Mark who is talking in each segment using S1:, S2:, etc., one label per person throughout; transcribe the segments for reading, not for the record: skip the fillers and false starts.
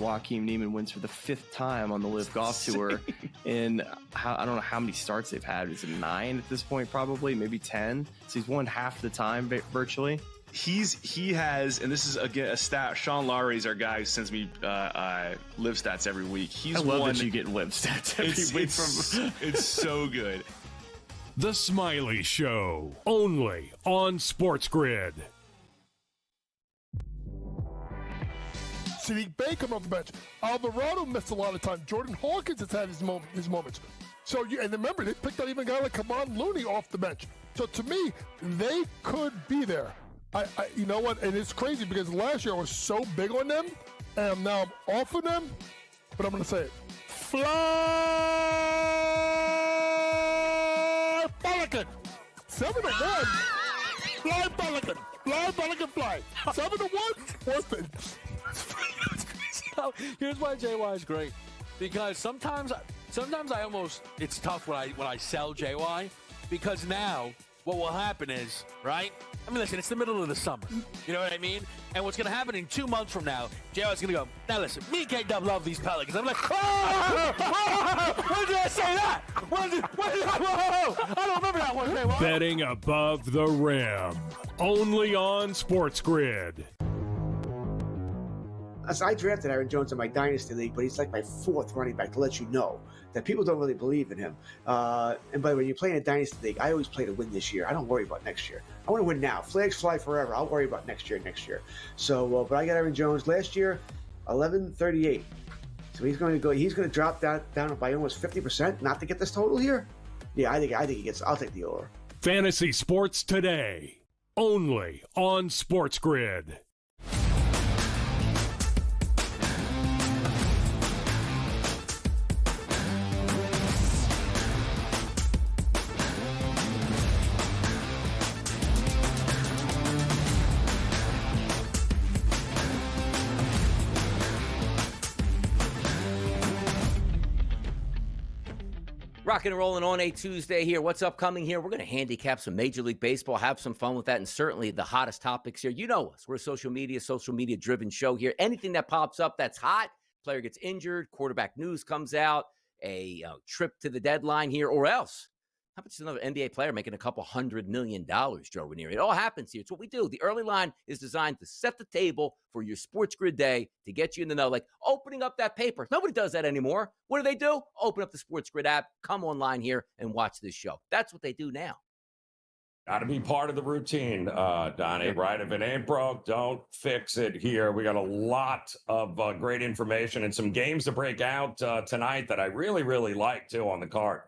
S1: Joaquin Niemann wins for the 5th time on the Live Golf Tour. And I don't know how many starts they've had. Is it 9 at this point? Probably, maybe 10. So he's won half the time virtually.
S2: He has, and this is again a stat. Sean Lowry's our guy who sends me live stats every week.
S1: I love that you get live stats every week from.
S2: It's so good.
S3: The Smiley Show, only on SportsGrid.
S4: Sadiq Bey coming off the bench. Alvarado missed a lot of time. Jordan Hawkins has had his moments. So, and remember, they picked out even a guy like Kevon Looney off the bench. So, to me, they could be there. You know what? And it's crazy because last year I was so big on them, and now I'm off of them. But I'm going to say it. Fly Pelican. 7-1. Fly Pelican. Fly Pelican fly. 7-1. Worth it.
S5: So, here's why JY is great. Because sometimes I almost, it's tough when I sell JY. Because now what will happen is, right? I mean, listen, it's the middle of the summer. You know what I mean? And what's going to happen in 2 months from now, JY's going to go, now listen, me and K-Dub love these Pelicans. I'm like, when did I say that? When did I don't remember that one. JY.
S3: Betting above the rim, only on SportsGrid.
S6: So I drafted Aaron Jones in my Dynasty League, but he's like my 4th running back, to let you know that people don't really believe in him. And by the way, you play in a Dynasty League, I always play to win this year. I don't worry about next year. I want to win now. Flags fly forever. I'll worry about next year. So, but I got Aaron Jones last year, 11.38. So he's going to drop that down by almost 50%, not to get this total here. Yeah, I think he gets. I'll take the over.
S3: Fantasy Sports Today, only on SportsGrid.
S7: Rocking and rolling on a Tuesday here. What's upcoming here? We're going to handicap some Major League Baseball, have some fun with that, and certainly the hottest topics here. You know us. We're a social media-driven show here. Anything that pops up that's hot, player gets injured, quarterback news comes out, a trip to the deadline here, or else. How much is another NBA player making a couple $100 million, Joe Ranieri? It all happens here. It's what we do. The early line is designed to set the table for your SportsGrid day to get you in the know, like opening up that paper. Nobody does that anymore. What do? Open up the SportsGrid app, come online here, and watch this show. That's what they do now.
S8: Got to be part of the routine, Donnie, right? If it ain't broke, don't fix it here. We got a lot of great information and some games to break out tonight that I really, really like, too, on the card.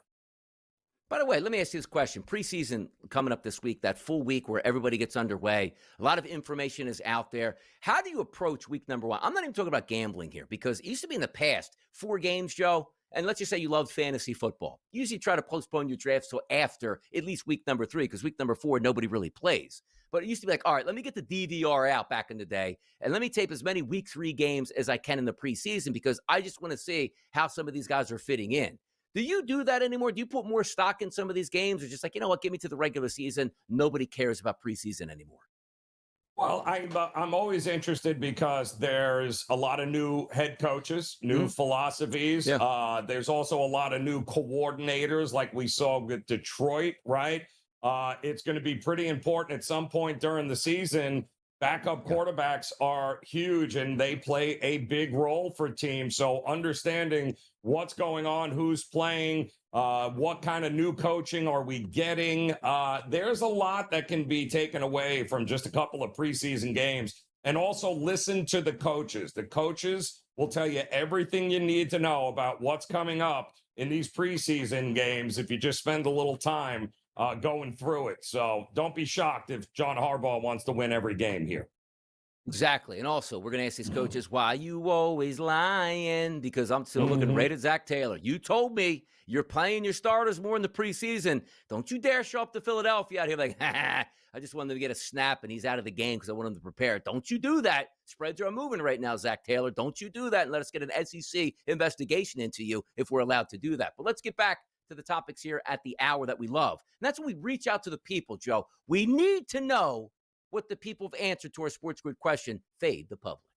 S7: By the way, let me ask you this question. Preseason coming up this week, that full week where everybody gets underway. A lot of information is out there. How do you approach week number 1? I'm not even talking about gambling here because it used to be in the past 4 games, Joe, and let's just say you loved fantasy football. You usually try to postpone your drafts till after at least week number 3 because week number 4, nobody really plays. But it used to be like, all right, let me get the DVR out back in the day and let me tape as many week 3 games as I can in the preseason because I just want to see how some of these guys are fitting in. Do you do that anymore? Do you put more stock in some of these games or just like, you know what, give me to the regular season. Nobody cares about preseason anymore.
S8: Well, I'm always interested because there's a lot of new head coaches, new philosophies. Yeah. There's also a lot of new coordinators like we saw with Detroit, right? It's going to be pretty important at some point during the season. Backup quarterbacks are huge and they play a big role for teams. So understanding what's going on, who's playing, what kind of new coaching are we getting? There's a lot that can be taken away from just a couple of preseason games. And also listen to the coaches. The coaches will tell you everything you need to know about what's coming up in these preseason games if you just spend a little time going through it. So don't be shocked if John Harbaugh wants to win every game here.
S7: Exactly. And also, we're going to ask these coaches, why you always lying? Because I'm still looking right at Zach Taylor. You told me you're playing your starters more in the preseason. Don't you dare show up to Philadelphia out here like, I just wanted him to get a snap and he's out of the game because I want him to prepare. Don't you do that. Spreads are moving right now, Zach Taylor. Don't you do that and let us get an SEC investigation into you if we're allowed to do that. But let's get back to the topics here at the hour that we love. And that's when we reach out to the people, Joe. We need to know what the people have answered to our SportsGrid question, Fade the Public.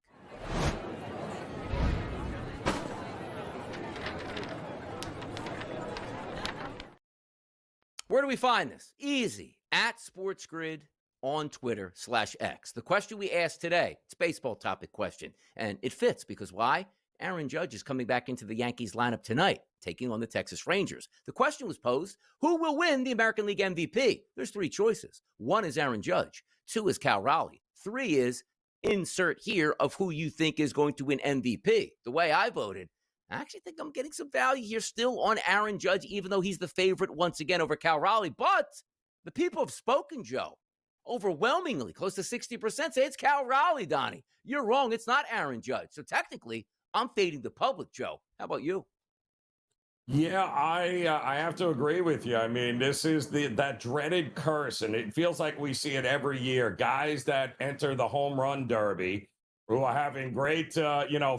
S7: Where do we find this? Easy. At SportsGrid on Twitter /X. The question we asked today, it's a baseball topic question, and it fits because why? Aaron Judge is coming back into the Yankees lineup tonight, taking on the Texas Rangers. The question was posed, who will win the American League MVP? There's three choices. One is Aaron Judge. Two is Cal Raleigh. Three is insert here of who you think is going to win MVP. The way I voted, I actually think I'm getting some value here still on Aaron Judge, even though he's the favorite once again over Cal Raleigh. But the people have spoken, Joe. Overwhelmingly, close to 60% say it's Cal Raleigh, Donnie. You're wrong. It's not Aaron Judge. So technically, I'm fading the public, Joe. How about you?
S8: Yeah, I have to agree with you. I mean, this is that dreaded curse, and it feels like we see it every year. Guys that enter the home run derby who are having great,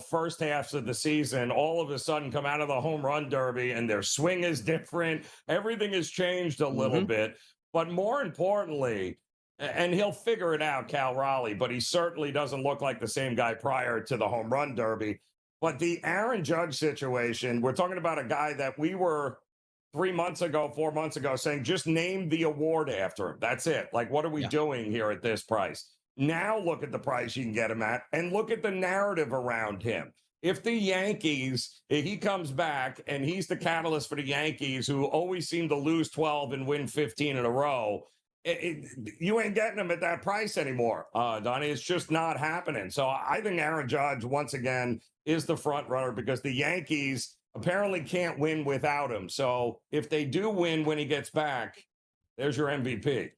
S8: first halves of the season, all of a sudden come out of the home run derby and their swing is different. Everything has changed a little bit. But more importantly, and he'll figure it out, Cal Raleigh, but he certainly doesn't look like the same guy prior to the home run derby. But the Aaron Judge situation, we're talking about a guy that we were 4 months ago saying, just name the award after him. That's it. Like, what are we doing here at this price? Now look at the price you can get him at and look at the narrative around him. If the Yankees, if he comes back and he's the catalyst for the Yankees, who always seem to lose 12 and win 15 in a row, you ain't getting him at that price anymore, Donnie. It's just not happening. So I think Aaron Judge, once again, is the front runner because the Yankees apparently can't win without him. So if they do win when he gets back, there's your MVP.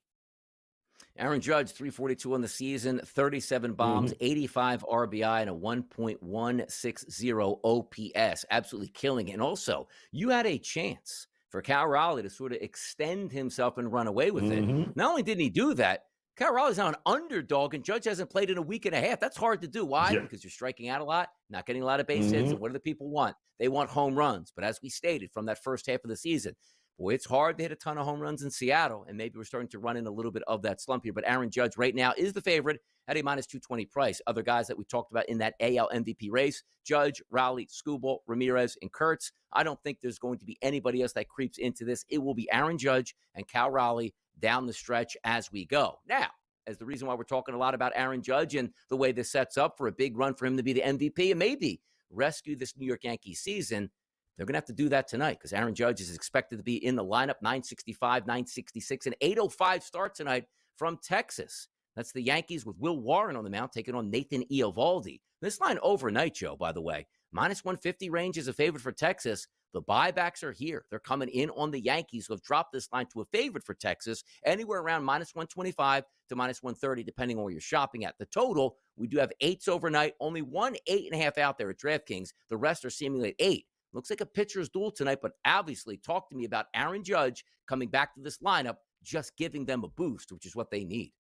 S7: Aaron Judge, 342 on the season, 37 bombs, 85 RBI, and a 1.160 OPS. Absolutely killing it. And also, you had a chance for Cal Raleigh to sort of extend himself and run away with it. Not only didn't he do that, Cal Raleigh's now an underdog, and Judge hasn't played in a week and a half. That's hard to do. Why? Because you're striking out a lot, not getting a lot of base hits. And what do the people want? They want home runs. But as we stated from that first half of the season, boy, it's hard to hit a ton of home runs in Seattle, and maybe we're starting to run in a little bit of that slump here. But Aaron Judge right now is the favorite at a minus 220 price. Other guys that we talked about in that AL MVP race, Judge, Raleigh, Skubal, Ramirez, and Kurtz. I don't think there's going to be anybody else that creeps into this. It will be Aaron Judge and Cal Raleigh down the stretch as we go. Now, as the reason why we're talking a lot about Aaron Judge and the way this sets up for a big run for him to be the MVP and maybe rescue this New York Yankees season, they're going to have to do that tonight because Aaron Judge is expected to be in the lineup, 965, 966, and 805 start tonight from Texas. That's the Yankees with Will Warren on the mound taking on Nathan Eovaldi. This line overnight, Joe, by the way, minus 150 range is a favorite for Texas. The buybacks are here. They're coming in on the Yankees who have dropped this line to a favorite for Texas, anywhere around minus 125 to minus 130, depending on where you're shopping at. The total, we do have 8s overnight, only 1 8.5 out there at DraftKings. The rest are seemingly at 8. Looks like a pitcher's duel tonight, but obviously talk to me about Aaron Judge coming back to this lineup, just giving them a boost, which is what they need.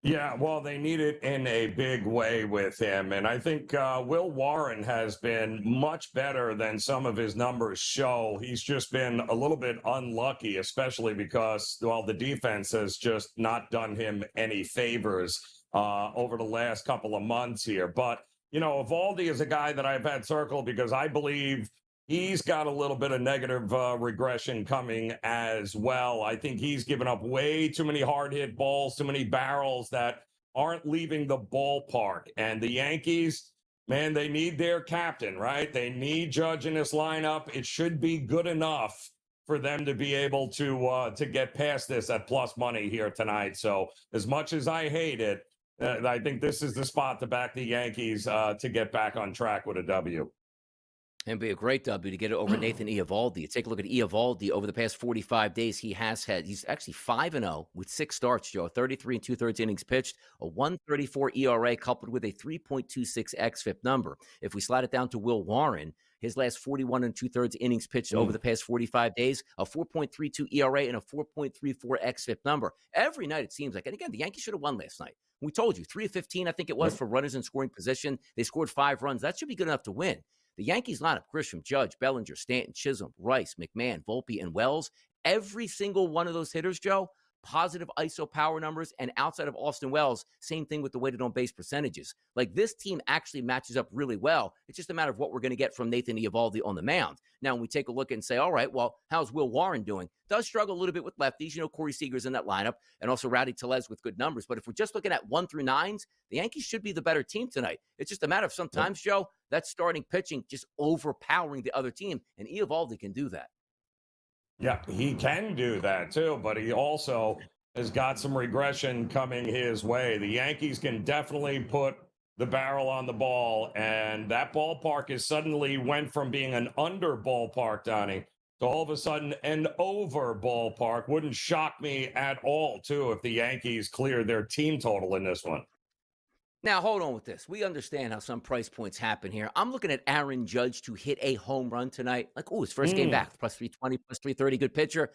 S8: Yeah, well, they need it in a big way with him. And I think Will Warren has been much better than some of his numbers show. He's just been a little bit unlucky, especially because, well, the defense has just not done him any favors over the last couple of months here. But, you know, Eovaldi is a guy that I've had circled because I believe he's got a little bit of negative regression coming as well. I think he's given up way too many hard hit balls, too many barrels that aren't leaving the ballpark. And the Yankees, man, they need their captain, right? They need Judge in this lineup. It should be good enough for them to be able to get past this at plus money here tonight. So as much as I hate it, I think this is the spot to back the Yankees to get back on track with a W.
S7: And be a great W to get it over Nathan Eovaldi. Take a look at Eovaldi over the past 45 days. He's actually 5-0 with 6 starts, Joe. 33 and 2/3 innings pitched, a 1.34 ERA coupled with a 3.26 xFIP number. If we slide it down to Will Warren, his last 41 and 2/3 innings pitched over the past 45 days, a 4.32 ERA and a 4.34 xFIP number. Every night it seems like, and again, the Yankees should have won last night. We told you, 3 of 15, I think it was, for runners in scoring position. They scored 5 runs. That should be good enough to win. The Yankees lineup, Grisham, Judge, Bellinger, Stanton, Chisholm, Rice, McMahon, Volpe, and Wells, every single one of those hitters, Joe, positive ISO power numbers, and outside of Austin Wells, same thing with the weighted on base percentages. Like, this team actually matches up really well. It's just a matter of what we're going to get from Nathan Eovaldi on the mound. Now, when we take a look and say, all right, well, how's Will Warren doing? Does struggle a little bit with lefties. You know, Corey Seager's in that lineup, and also Rowdy Tellez with good numbers. But if we're just looking at 1 through 9s, the Yankees should be the better team tonight. It's just a matter of sometimes, Joe, that starting pitching just overpowering the other team, and Eovaldi can do that.
S8: Yeah, he can do that too, but he also has got some regression coming his way. The Yankees can definitely put the barrel on the ball, and that ballpark is suddenly went from being an under ballpark, Donnie, to all of a sudden an over ballpark. Wouldn't shock me at all, too, if the Yankees clear their team total in this one.
S7: Now, hold on with this. We understand how some price points happen here. I'm looking at Aaron Judge to hit a home run tonight. Like, his first game back, plus 320, plus 330, good pitcher.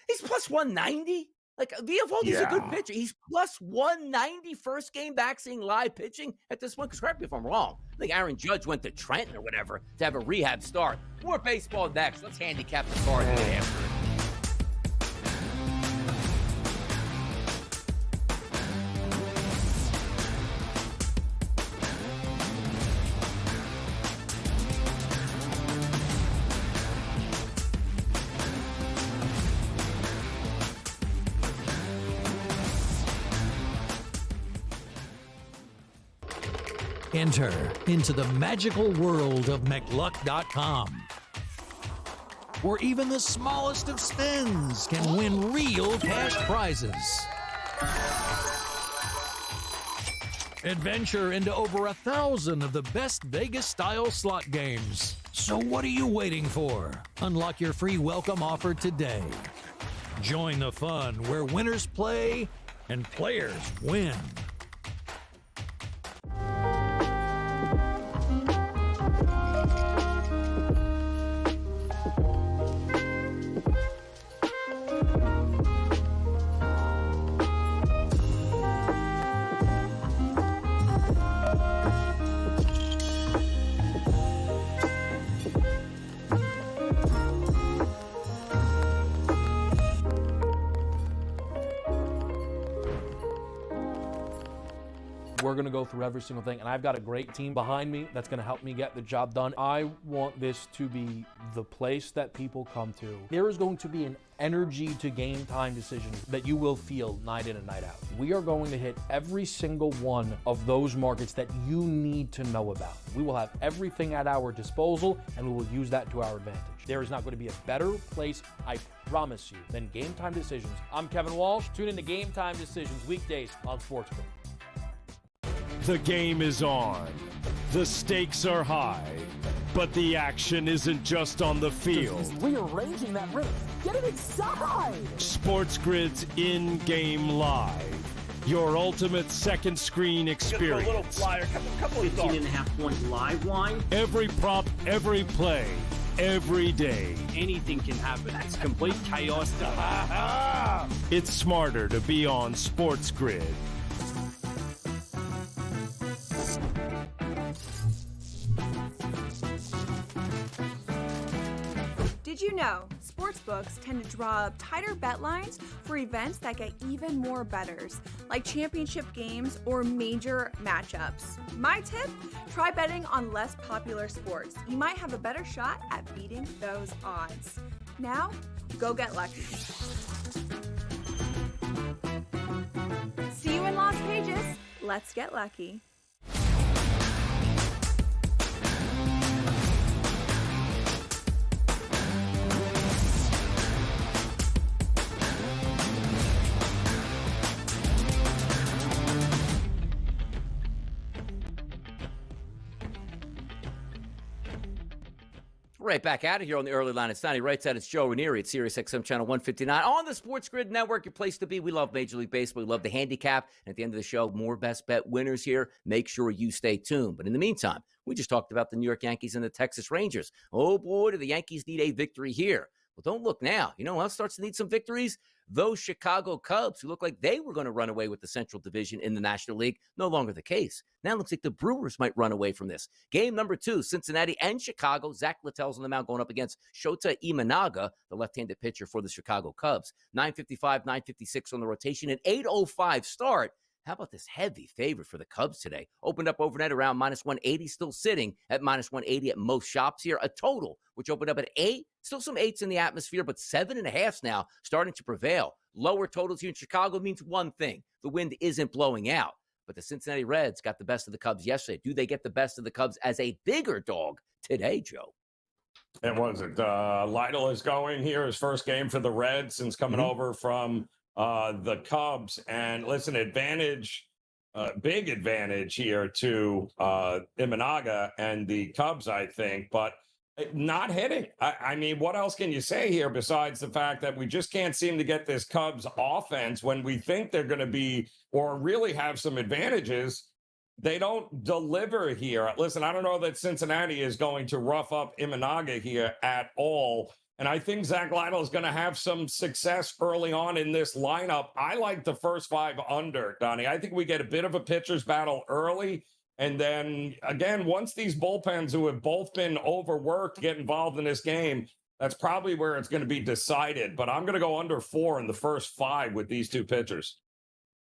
S7: He's plus 190. Like, Eovaldi's a good pitcher. He's plus 190 first game back seeing live pitching at this point. Because correct me if I'm wrong. I think Aaron Judge went to Trenton or whatever to have a rehab start. More baseball next. Let's handicap the card after it.
S9: Enter into the magical world of McLuck.com, where even the smallest of spins can win real cash prizes. Adventure into over 1,000 of the best Vegas-style slot games. So what are you waiting for? Unlock your free welcome offer today. Join the fun where winners play and players win.
S10: We're going to go through every single thing, and I've got a great team behind me that's going to help me get the job done. I want this to be the place that people come to. There is going to be an energy to game time decisions that you will feel night in and night out. We are going to hit every single one of those markets that you need to know about. We will have everything at our disposal, and we will use that to our advantage. There is not going to be a better place, I promise you, than Game Time Decisions. I'm Kevin Walsh. Tune in to Game Time Decisions weekdays on SportsGrid.
S3: The game is on. The stakes are high. But the action isn't just on the field.
S11: He's rearranging that rim. Get it inside!
S3: SportsGrid's in-game live. Your ultimate second screen experience.
S12: A little flyer, couple of 15.5-point live line.
S3: Every prop, every play, every day.
S12: Anything can happen. It's complete chaos.
S3: It's smarter to be on SportsGrid.
S13: Did you know sportsbooks tend to draw up tighter bet lines for events that get even more bettors, like championship games or major matchups? My tip? Try betting on less popular sports. You might have a better shot at beating those odds. Now, go get lucky. See you in Las Vegas. Let's get lucky.
S7: Right back out of here on the early line. It's Donnie right side. It's Joe Ranieri at Sirius XM Channel 159 on the SportsGrid Network, your place to be. We love Major League Baseball. We love the handicap. And at the end of the show, more best bet winners here. Make sure you stay tuned. But in the meantime, we just talked about the New York Yankees and the Texas Rangers. Oh, boy, do the Yankees need a victory here. Well, don't look now. You know who else starts to need some victories? those Chicago Cubs, who looked like they were going to run away with the Central Division in the National League, no longer the case. Now it looks like the Brewers might run away from this. Game number 2, Cincinnati and Chicago. Zach Littell's on the mound going up against Shota Imanaga, the left-handed pitcher for the Chicago Cubs. 9:55, 9:56 on the rotation, an 8:05 start. How about this heavy favorite for the Cubs today? Opened up overnight around -180, still sitting at -180 at most shops here. A total, which opened up at 8. Still some 8s in the atmosphere, but 7.5s now starting to prevail. Lower totals here in Chicago means one thing. The wind isn't blowing out. But the Cincinnati Reds got the best of the Cubs yesterday. Do they get the best of the Cubs as a bigger dog today, Joe?
S8: It wasn't. Lytle is going here, his first game for the Reds since coming over from the Cubs. And listen, big advantage here to Imanaga and the Cubs, I think, but not hitting. I mean, what else can you say here besides the fact that we just can't seem to get this Cubs offense when we think they're going to be or really have some advantages? They don't deliver here. Listen, I don't know that Cincinnati is going to rough up Imanaga here at all. And I think Zach Lytle is going to have some success early on in this lineup. I like the first 5 under, Donnie. I think we get a bit of a pitcher's battle early. And then, again, once these bullpens who have both been overworked get involved in this game, that's probably where it's going to be decided. But I'm going to go under 4 in the first 5 with these two pitchers.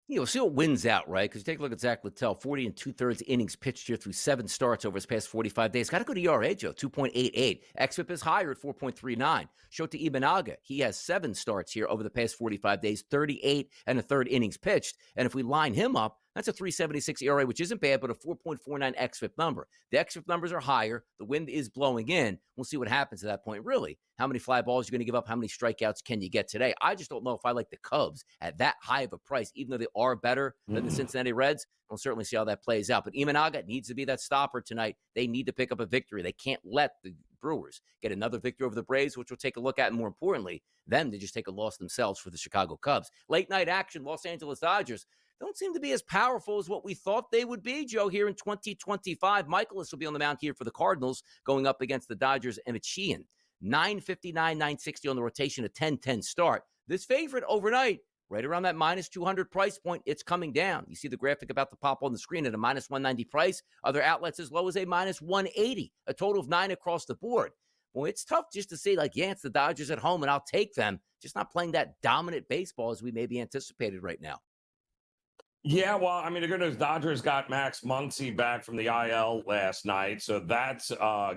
S7: We'll see what wins out, right? Because you take a look at Zach Littell, 40 2/3 innings pitched here through 7 starts over his past 45 days. Got to go to ERA, Joe, 2.88. XFIP is higher at 4.39. Shota Imanaga, he has 7 starts here over the past 45 days, 38 1/3 innings pitched. And if we line him up, that's a 3.76 ERA, which isn't bad, but a 4.49 XFIP number. The XFIP numbers are higher. The wind is blowing in. We'll see what happens at that point. Really, how many fly balls you're going to give up? How many strikeouts can you get today? I just don't know if I like the Cubs at that high of a price, even though they are better than the Cincinnati Reds. We'll certainly see how that plays out. But Imanaga needs to be that stopper tonight. They need to pick up a victory. They can't let the Brewers get another victory over the Braves, which we'll take a look at. And more importantly, them to just take a loss themselves for the Chicago Cubs. Late night action, Los Angeles Dodgers don't seem to be as powerful as what we thought they would be, Joe, here in 2025. Michaelis will be on the mound here for the Cardinals going up against the Dodgers and Sheehan. 9:59, 9:60 on the rotation, a 10-10 start. This favorite overnight, right around that -200 price point, it's coming down. You see the graphic about to pop on the screen at a -190 price. Other outlets as low as a -180, a total of 9 across the board. Well, it's tough just to say, like, yeah, it's the Dodgers at home and I'll take them. Just not playing that dominant baseball as we maybe anticipated right now.
S8: Yeah, well, I mean, the good news, Dodgers got Max Muncy back from the IL last night, so that's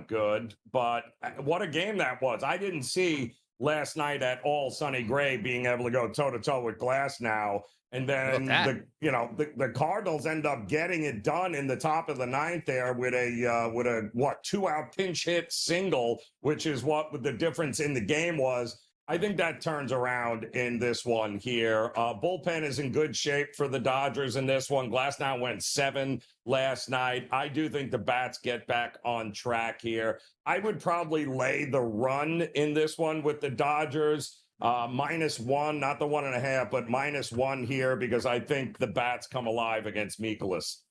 S8: good. But what a game that was. I didn't see last night at all Sonny Gray being able to go toe-to-toe with Glass now. And then, the Cardinals end up getting it done in the top of the 9th there with a 2-out pinch hit single, which is what the difference in the game was. I think that turns around in this one here. Bullpen is in good shape for the Dodgers in this one. Glasnow went 7 last night. I do think the bats get back on track here. I would probably lay the run in this one with the Dodgers. -1, not the 1.5, but -1 here because I think the bats come alive against Michaelis.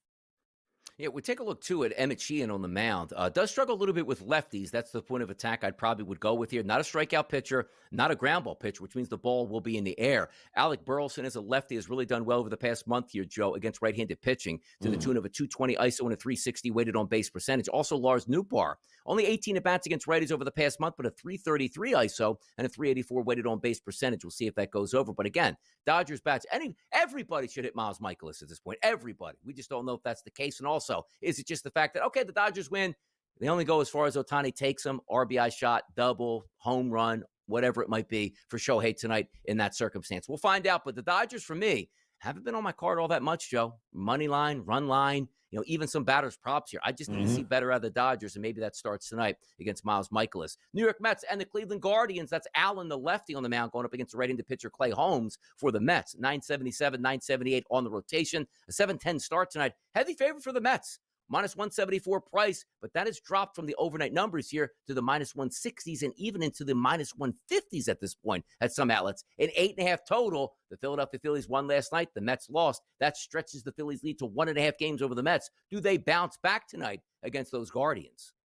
S7: Yeah, we take a look, too, at Emmett Sheehan on the mound. Does struggle a little bit with lefties. That's the point of attack I'd probably would go with here. Not a strikeout pitcher, not a ground ball pitcher, which means the ball will be in the air. Alec Burleson as a lefty has really done well over the past month here, Joe, against right-handed pitching to the tune of a 220 ISO and a 360 weighted on base percentage. Also, Lars Nootbaar, only 18 at-bats against righties over the past month, but a 333 ISO and a 384 weighted on base percentage. We'll see if that goes over. But again, Dodgers bats, everybody should hit Miles Michaelis at this point. Everybody. We just don't know if that's the case. And also, is it just the fact that, okay, the Dodgers win, they only go as far as Ohtani takes them, RBI shot, double, home run, whatever it might be for Shohei tonight in that circumstance. We'll find out. But the Dodgers, for me, haven't been on my card all that much, Joe. Money line, run line, even some batters props here. I just need to see better out of the Dodgers, and maybe that starts tonight against Miles Michaelis. New York Mets and the Cleveland Guardians. That's Allen, the lefty on the mound, going up against the right-handed pitcher Clay Holmes for the Mets. 977, 978 on the rotation. A 7-10 start tonight. Heavy favorite for the Mets. -174 price, but that has dropped from the overnight numbers here to the -160s and even into the -150s at this point at some outlets. An 8.5 total. The Philadelphia Phillies won last night. The Mets lost. That stretches the Phillies' lead to 1.5 games over the Mets. Do they bounce back tonight against those Guardians?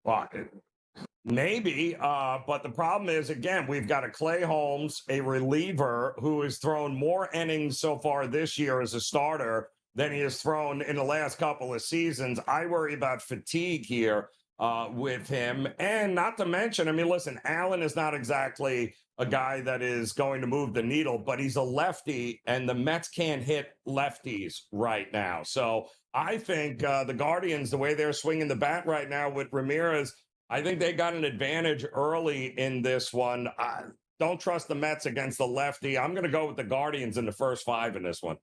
S8: Well, Maybe, but the problem is, again, we've got a Clay Holmes, a reliever who has thrown more innings so far this year as a starter than he has thrown in the last couple of seasons. I worry about fatigue here with him. And not to mention, I mean, listen, Allen is not exactly a guy that is going to move the needle, but he's a lefty, and the Mets can't hit lefties right now. So I think the Guardians, the way they're swinging the bat right now with Ramirez, I think they got an advantage early in this one. Don't trust the Mets against the lefty. I'm going to go with the Guardians in the first 5 in this one.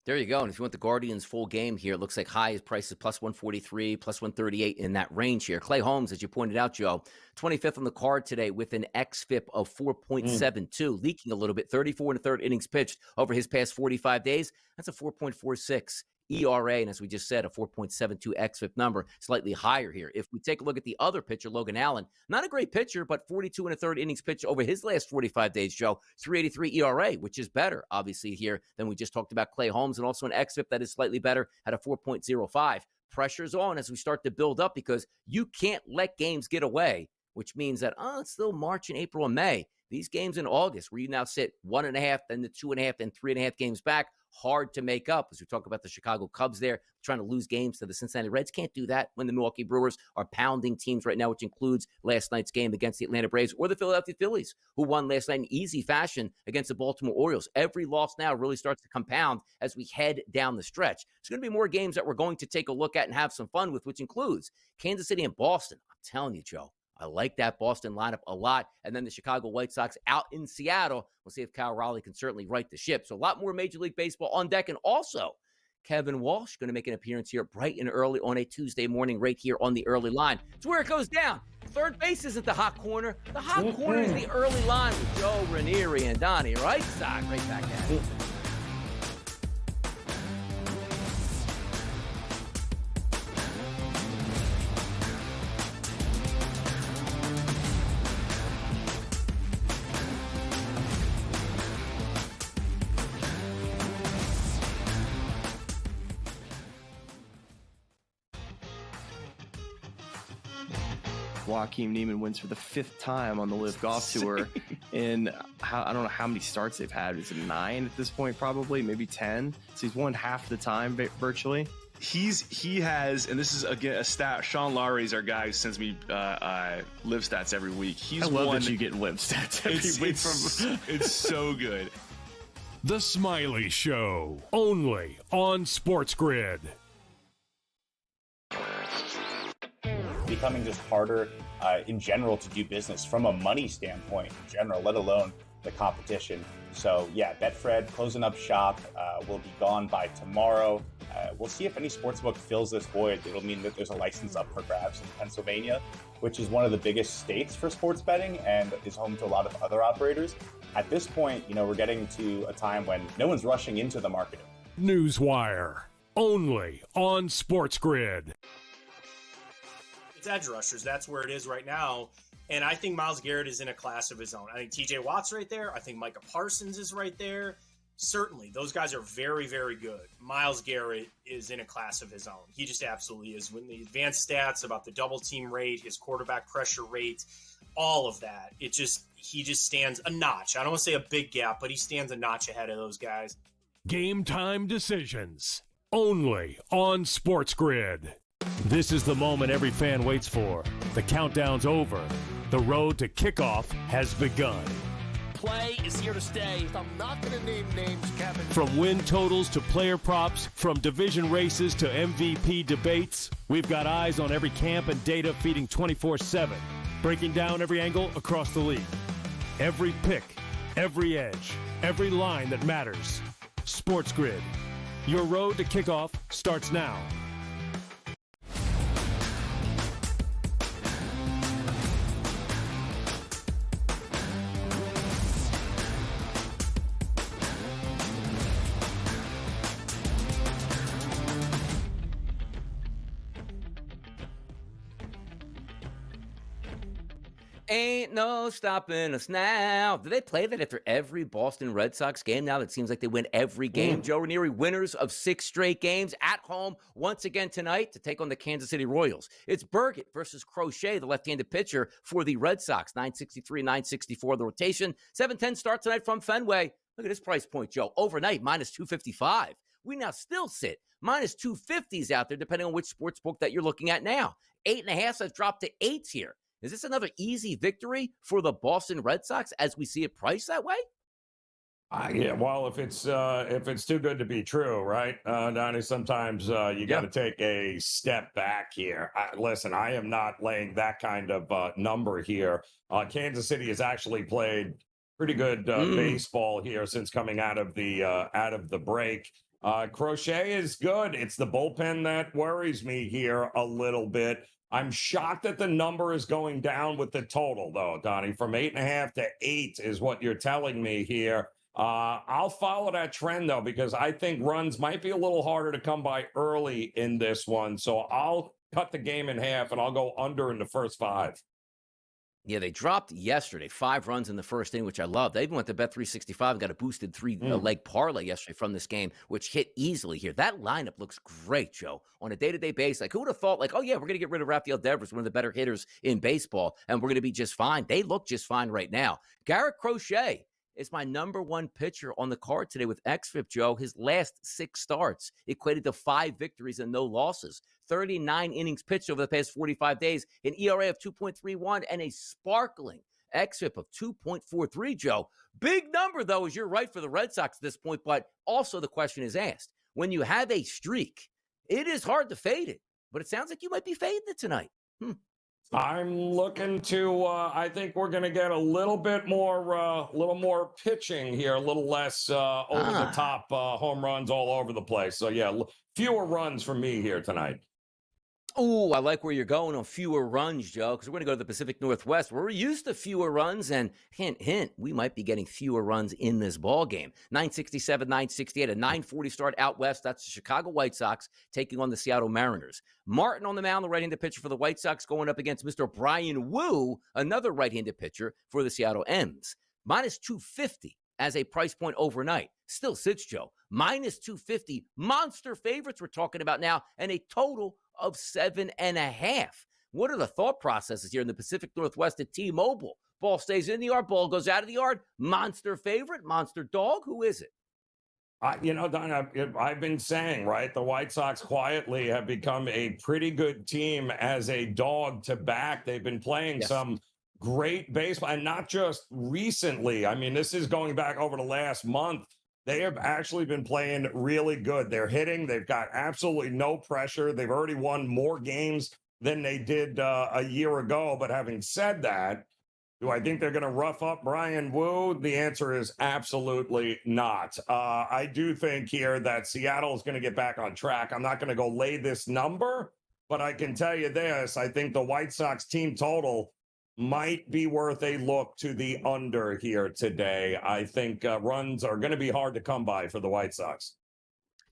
S7: There you go. And if you want the Guardians full game here, it looks like high price is plus 143, plus 138 in that range here. Clay Holmes, as you pointed out, Joe, 25th on the card today with an xFIP of 4.72, leaking a little bit, 34 and a third innings pitched over his past 45 days. That's a 4.46 ERA, and as we just said, a 4.72 xFIP number, slightly higher here. If we take a look at the other pitcher, Logan Allen, not a great pitcher, but 42 and a third innings pitched over his last 45 days, Joe, 3.83 ERA, which is better, obviously, here than we just talked about Clay Holmes, and also an xFIP that is slightly better at a 4.05. Pressure's on as we start to build up because you can't let games get away, which means that, it's still March and April and May. These games in August, where you now sit 1.5, then the 2.5, then 3.5 games back, hard to make up. As we talk about the Chicago Cubs there, trying to lose games to the Cincinnati Reds. Can't do that when the Milwaukee Brewers are pounding teams right now, which includes last night's game against the Atlanta Braves or the Philadelphia Phillies, who won last night in easy fashion against the Baltimore Orioles. Every loss now really starts to compound as we head down the stretch. There's going to be more games that we're going to take a look at and have some fun with, which includes Kansas City and Boston. I'm telling you, Joe, I like that Boston lineup a lot. And then the Chicago White Sox out in Seattle. We'll see if Kyle Raleigh can certainly right the ship. So a lot more Major League Baseball on deck. And also, Kevin Walsh going to make an appearance here bright and early on a Tuesday morning right here on the early line. It's where it goes down. Third base isn't the hot corner. The hot corner is the early line with Joe Ranieri and Donnie, right side, right back at it.
S1: Joaquin Niemann wins for the 5th time on the Live Golf Tour. And I don't know how many starts they've had. Is it 9 at this point, probably, maybe 10? So he's won half the time virtually.
S2: He has, and this is again a stat. Sean Lowry's our guy who sends me live stats every week.
S1: I love that you get live stats every week from.
S2: It's so good.
S3: The Smiley Show, only on SportsGrid.
S14: Becoming just harder in general to do business from a money standpoint in general, let alone the competition. So yeah, Betfred closing up shop will be gone by tomorrow. We'll see if any sportsbook fills this void. It'll mean that there's a license up for grabs in Pennsylvania, which is one of the biggest states for sports betting and is home to a lot of other operators. At this point, we're getting to a time when no one's rushing into the market.
S3: Newswire, only on SportsGrid.
S15: It's edge rushers. That's where it is right now. And I think Myles Garrett is in a class of his own. I think TJ Watt's right there. I think Micah Parsons is right there. Certainly, those guys are very, very good. Myles Garrett is in a class of his own. He just absolutely is. When the advanced stats about the double team rate, his quarterback pressure rate, all of that, he just stands a notch. I don't want to say a big gap, but he stands a notch ahead of those guys.
S3: Game time decisions, only on SportsGrid. This is the moment every fan waits for. The countdown's over. The road to kickoff has begun.
S11: Play is here to stay.
S4: I'm not going to name names, Kevin.
S3: From win totals to player props, from division races to MVP debates, we've got eyes on every camp and data feeding 24/7, breaking down every angle across the league. Every pick, every edge, every line that matters. SportsGrid. Your road to kickoff starts now.
S7: Ain't no stopping us now. Do they play that after every Boston Red Sox game now? That seems like they win every game. Joe Ranieri, winners of 6 straight games at home once again tonight to take on the Kansas City Royals. It's Burgett versus Crochet, the left-handed pitcher for the Red Sox. 963, 964 the rotation. 7:10 start tonight from Fenway. Look at this price point, Joe. Overnight, minus 255. We now still sit minus 250s out there, depending on which sports book that you're looking at now. 8.5 has dropped to 8s here. Is this another easy victory for the Boston Red Sox as we see it priced that way?
S8: Yeah, well, if it's too good to be true, right, Donnie? Sometimes you got to take a step back here. Listen, I am not laying that kind of number here. Kansas City has actually played pretty good baseball here since coming out of the break. Crochet is good. It's the bullpen that worries me here a little bit. I'm shocked that the number is going down with the total, though, Donnie. From 8.5 to 8 is what you're telling me here. I'll follow that trend, though, because I think runs might be a little harder to come by early in this one. So I'll cut the game in half, and I'll go under in the first 5.
S7: Yeah, they dropped yesterday 5 runs in the first inning, which I love. They even went to Bet365 and got a boosted 3-leg parlay yesterday from this game, which hit easily here. That lineup looks great, Joe, on a day-to-day basis. Like, who would have thought, like, oh, yeah, we're going to get rid of Rafael Devers, one of the better hitters in baseball, and we're going to be just fine. They look just fine right now. Garrett Crochet is my number 1 pitcher on the card today with XFIP, Joe. His last 6 starts equated to 5 victories and no losses. 39 innings pitched over the past 45 days, an ERA of 2.31, and a sparkling XFIP of 2.43, Joe. Big number, though, as you're right for the Red Sox at this point, but also the question is asked. When you have a streak, it is hard to fade it, but it sounds like you might be fading it tonight.
S8: I'm looking to, I think we're going to get a little bit more pitching here, a little less over-the-top home runs all over the place. So, yeah, fewer runs from me here tonight.
S7: Oh, I like where you're going on fewer runs, Joe, because we're going to go to the Pacific Northwest, where we're used to fewer runs, and hint, hint, we might be getting fewer runs in this ball game. 967, 968, a 940 start out west. That's the Chicago White Sox taking on the Seattle Mariners. Martin on the mound, the right-handed pitcher for the White Sox, going up against Mr. Brian Wu, another right-handed pitcher for the Seattle M's. Minus 250 as a price point overnight. Still sits, Joe. Minus 250. Monster favorites we're talking about now, and a total of 7.5. What are the thought processes here in the Pacific Northwest at T-Mobile? Ball stays in the yard, ball goes out of the yard. Monster favorite, monster dog. Who is it?
S8: Don, I've been saying, right, the White Sox quietly have become a pretty good team as a dog to back. They've been playing some great baseball, and not just recently. I mean, this is going back over the last month. They have actually been playing really good. They're hitting. They've got absolutely no pressure. They've already won more games than they did a year ago. But having said that, do I think they're going to rough up Brian Wu? The answer is absolutely not. I do think here that Seattle is going to get back on track. I'm not going to go lay this number, but I can tell you this. I think the White Sox team total might be worth a look to the under here today. I think runs are going to be hard to come by for the White Sox.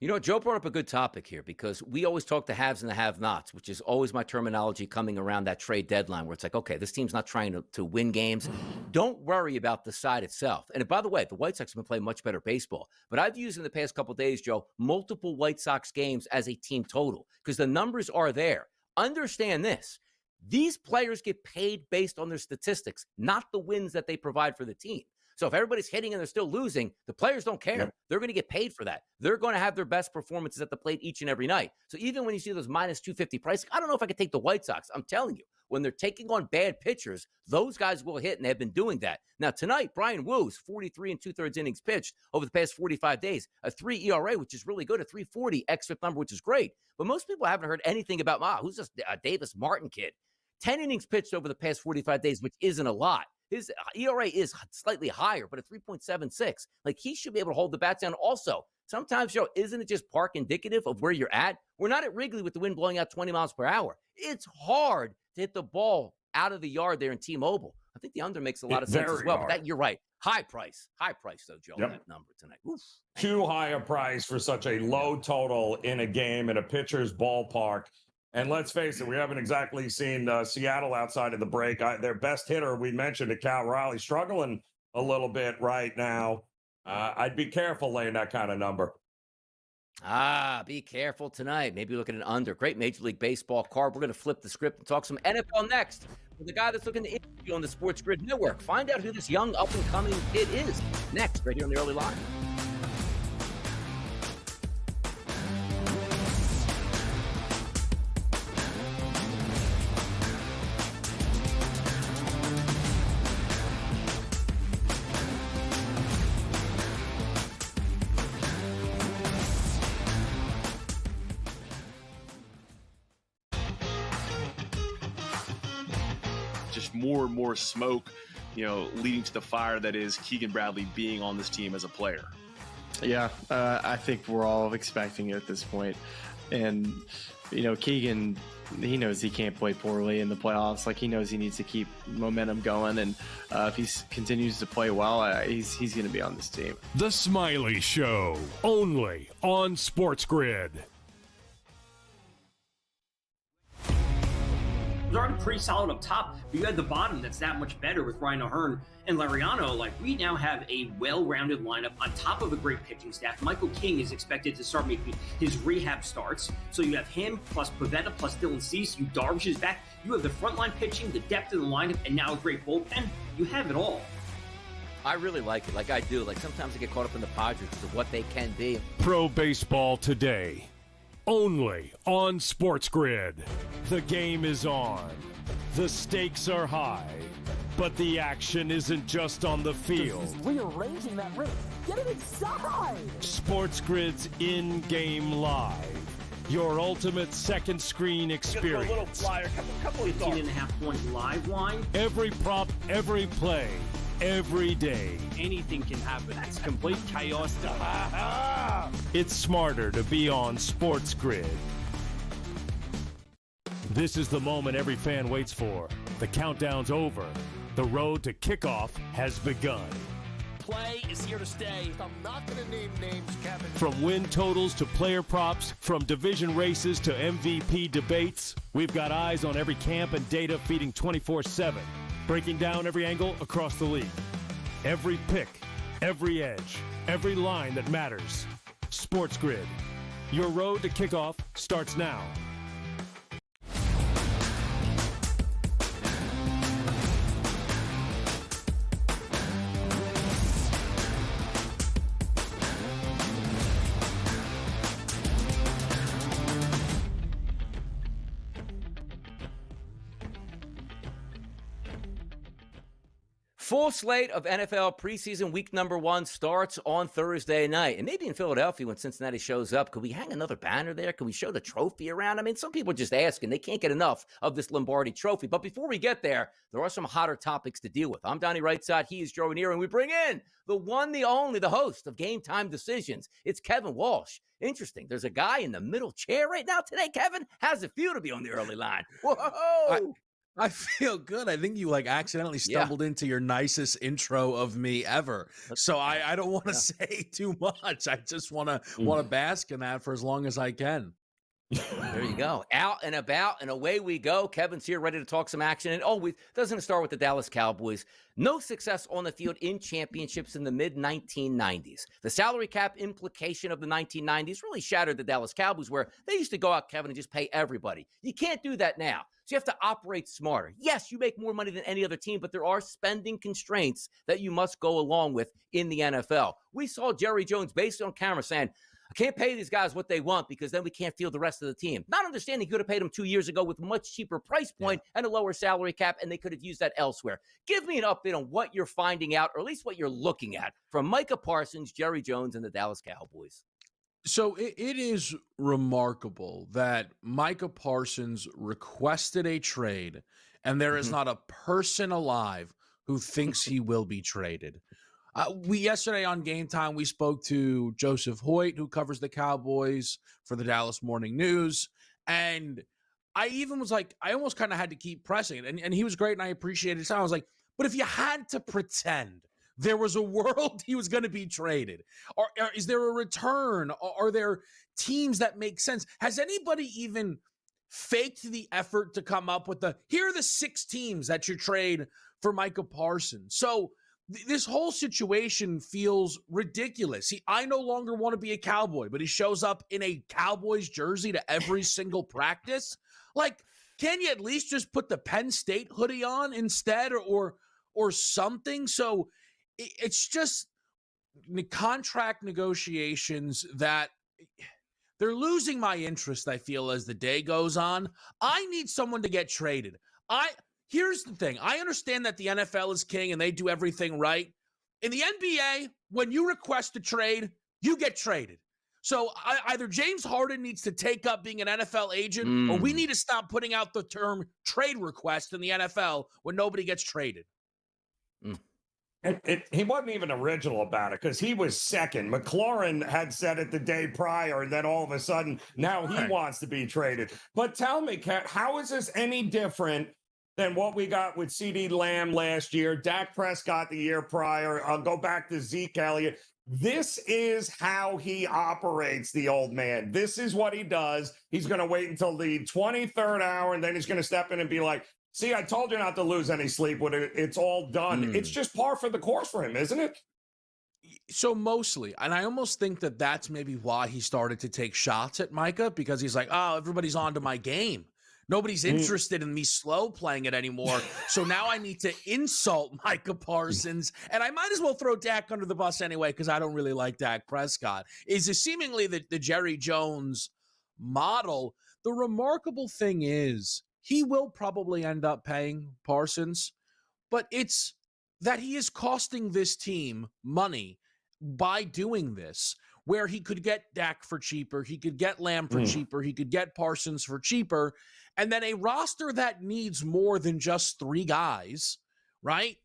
S7: You know, Joe brought up a good topic here because we always talk the haves and the have-nots, which is always my terminology coming around that trade deadline where it's like, okay, this team's not trying to win games. Don't worry about the side itself. And by the way, the White Sox have been playing much better baseball. But I've used in the past couple of days, Joe, multiple White Sox games as a team total because the numbers are there. Understand this. These players get paid based on their statistics, not the wins that they provide for the team. So if everybody's hitting and they're still losing, the players don't care. Yep. They're going to get paid for that. They're going to have their best performances at the plate each and every night. So even when you see those minus 250 prices, I don't know if I could take the White Sox. I'm telling you, when they're taking on bad pitchers, those guys will hit, and they've been doing that. Now, tonight, Brian Wu's 43 2/3 innings pitched over the past 45 days, a 3 ERA, which is really good, a 3.40 xFIP number, which is great. But most people haven't heard anything about, who's this Davis Martin kid? 10 innings pitched over the past 45 days, which isn't a lot. His ERA is slightly higher, but at 3.76. Like, he should be able to hold the bats down. Also, sometimes, Joe, isn't it just park indicative of where you're at? We're not at Wrigley with the wind blowing out 20 miles per hour. It's hard to hit the ball out of the yard there in T-Mobile. I think the under makes a lot of sense as well. But that, you're right. High price though, Joe, that number tonight. Oof.
S8: Too high a price for such a low total in a game in a pitcher's ballpark. And let's face it, we haven't exactly seen Seattle outside of the break. Their best hitter, we mentioned, Cal Raleigh, struggling a little bit right now. I'd be careful laying that kind of number.
S7: Be careful tonight. Maybe look at an under. Great Major League Baseball card. We're going to flip the script and talk some NFL next with the guy that's looking to interview on the SportsGrid Network. Find out who this young up-and-coming kid is next, right here on the Early Line.
S2: Just more and more smoke, leading to the fire that is Keegan Bradley being on this team as a player.
S1: Yeah, I think we're all expecting it at this point. And, Keegan, he knows he can't play poorly in the playoffs. Like, he knows he needs to keep momentum going. And if he continues to play well, he's going to be on this team.
S3: The Smiley Show, only on SportsGrid.
S12: It was already pretty solid up top, but you had the bottom that's that much better with Ryan O'Hearn and Lariano. Like, we now have a well-rounded lineup on top of a great pitching staff. Michael King is expected to start making his rehab starts. So you have him plus Pivetta plus Dylan Cease. You Darvish is back. You have the frontline pitching, the depth of the lineup, and now a great bullpen. You have it all.
S7: I really like it. Like I do. Like sometimes I get caught up in the Padres of what they can be.
S3: Pro Baseball Today, only on SportsGrid. The game is on. The stakes are high. But the action isn't just on the field.
S11: He's rearranging that ring. Get it inside!
S3: SportsGrid's in-game live. Your ultimate second screen experience.
S12: A little flyer, couple 18.5-point live line.
S3: Every prop, every play, every day.
S11: Anything can happen. That's complete chaos.
S3: It's smarter to be on SportsGrid. This is the moment every fan waits for. The countdown's over. The road to kickoff has begun.
S11: Play is here to stay.
S4: I'm not going to name names, Kevin.
S3: From win totals to player props, from division races to MVP debates, we've got eyes on every camp and data feeding 24/7, breaking down every angle across the league. Every pick, every edge, every line that matters. SportsGrid. Your road to kickoff starts now.
S7: Full slate of NFL preseason week number 1 starts on Thursday night. And maybe in Philadelphia when Cincinnati shows up, could we hang another banner there? Could we show the trophy around? I mean, some people are just asking. They can't get enough of this Lombardi trophy. But before we get there are some hotter topics to deal with. I'm Donnie Rightside. He is Joe Ranieri. And we bring in the one, the only, the host of Game Time Decisions. It's Kevin Walsh. Interesting. There's a guy in the middle chair right now today. Kevin, how's it feel to be on the early line? Whoa!
S16: I feel good. I think you accidentally stumbled into your nicest intro of me ever. So I don't want to say too much. I just want to bask in that for as long as I can.
S7: There you go. Out and about and away we go. Kevin's here ready to talk some action. And always doesn't start with the Dallas Cowboys. No success on the field in championships in the mid-1990s. The salary cap implication of the 1990s really shattered the Dallas Cowboys, where they used to go out, Kevin, and just pay everybody. You can't do that now. So you have to operate smarter. Yes, you make more money than any other team, but there are spending constraints that you must go along with in the NFL. We saw Jerry Jones based on camera saying, I can't pay these guys what they want because then we can't field the rest of the team. Not understanding he could have paid them 2 years ago with a much cheaper price point and a lower salary cap, and they could have used that elsewhere. Give me an update on what you're finding out, or at least what you're looking at, from Micah Parsons, Jerry Jones, and the Dallas Cowboys.
S16: So it is remarkable that Micah Parsons requested a trade, and there is not a person alive who thinks he will be traded. Yesterday on Game Time, we spoke to Joseph Hoyt, who covers the Cowboys for the Dallas Morning News. And I even was like, I almost kind of had to keep pressing it. And he was great, and I appreciated his time. I was like, but if you had to pretend there was a world he was going to be traded, or is there a return? Are there teams that make sense? Has anybody even faked the effort to come up with here are the 6 teams that you trade for Micah Parsons. So this whole situation feels ridiculous. I no longer want to be a Cowboy, but he shows up in a Cowboys jersey to every single practice. Like, can you at least just put the Penn State hoodie on instead or something? So it's just the contract negotiations that they're losing my interest, I feel, as the day goes on. I need someone to get traded. Here's the thing. I understand that the NFL is king and they do everything right. In the NBA, when you request a trade, you get traded. So either James Harden needs to take up being an NFL agent or we need to stop putting out the term trade request in the NFL when nobody gets traded.
S8: He wasn't even original about it because he was second. McLaurin had said it the day prior, and then all of a sudden, now he wants to be traded. But tell me, Kat, how is this any different than what we got with CeeDee Lamb last year, Dak Prescott the year prior? I'll go back to Zeke Elliott. This is how he operates, the old man. This is what he does. He's going to wait until the 23rd hour, and then he's going to step in and be like, see, I told you not to lose any sleep when it's all done. It's just par for the course for him, isn't it?
S16: So mostly, and I almost think that that's maybe why he started to take shots at Micah, because he's like, oh, everybody's on to my game. Nobody's interested in me slow playing it anymore. So now I need to insult Micah Parsons. And I might as well throw Dak under the bus anyway, because I don't really like Dak Prescott. Is seemingly the Jerry Jones model. The remarkable thing is he will probably end up paying Parsons, but it's that he is costing this team money by doing this, where he could get Dak for cheaper, he could get Lamb for cheaper, he could get Parsons for cheaper, and then a roster that needs more than just 3 guys, right,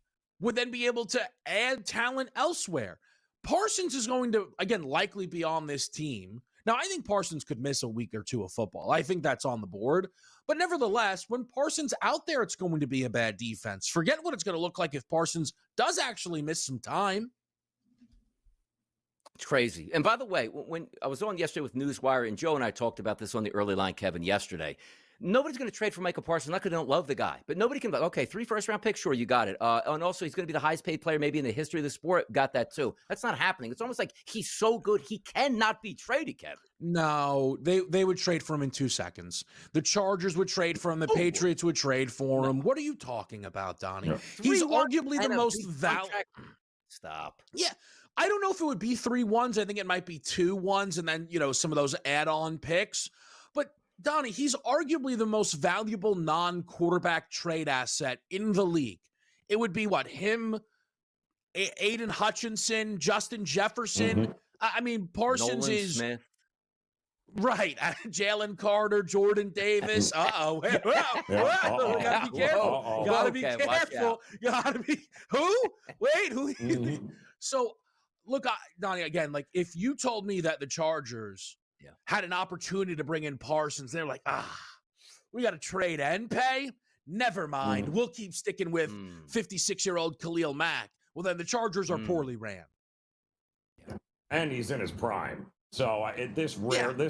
S16: would then be able to add talent elsewhere. Parsons is going to, again, likely be on this team. Now, I think Parsons could miss a week or 2 of football. I think that's on the board. But nevertheless, when Parsons out there, it's going to be a bad defense. Forget what it's going to look like if Parsons does actually miss some time.
S7: It's crazy. And by the way, when I was on yesterday with Newswire, and Joe and I talked about this on the early line, Kevin, yesterday. Nobody's going to trade for Micah Parsons, not because they don't love the guy, but nobody can, okay, 3 first-round picks, sure, you got it. And also, he's going to be the highest-paid player maybe in the history of the sport. Got that, too. That's not happening. It's almost like he's so good, he cannot be traded, Kevin.
S16: No, they would trade for him in 2 seconds. The Chargers would trade for him. The Patriots would trade for him. What are you talking about, Donnie? Yeah. He's arguably the most valuable.
S7: Stop.
S16: Yeah. I don't know if it would be 3 1s. I think it might be 2 1s and then, some of those add-on picks. But Donnie, he's arguably the most valuable non-quarterback trade asset in the league. It would be what? Him, Aiden Hutchinson, Justin Jefferson. I mean, Parsons
S7: Nolan
S16: is
S7: Smith.
S16: Right. Jalen Carter, Jordan Davis.
S8: Yeah.
S16: Gotta be careful. Gotta be careful. Gotta be who? Wait, who? So look, Donnie, again, like if you told me that the Chargers had an opportunity to bring in Parsons, they're like, we got to trade and pay. Never mind. We'll keep sticking with 56-year-old Khalil Mack. Well, then the Chargers are poorly ran.
S8: And he's in his prime. So this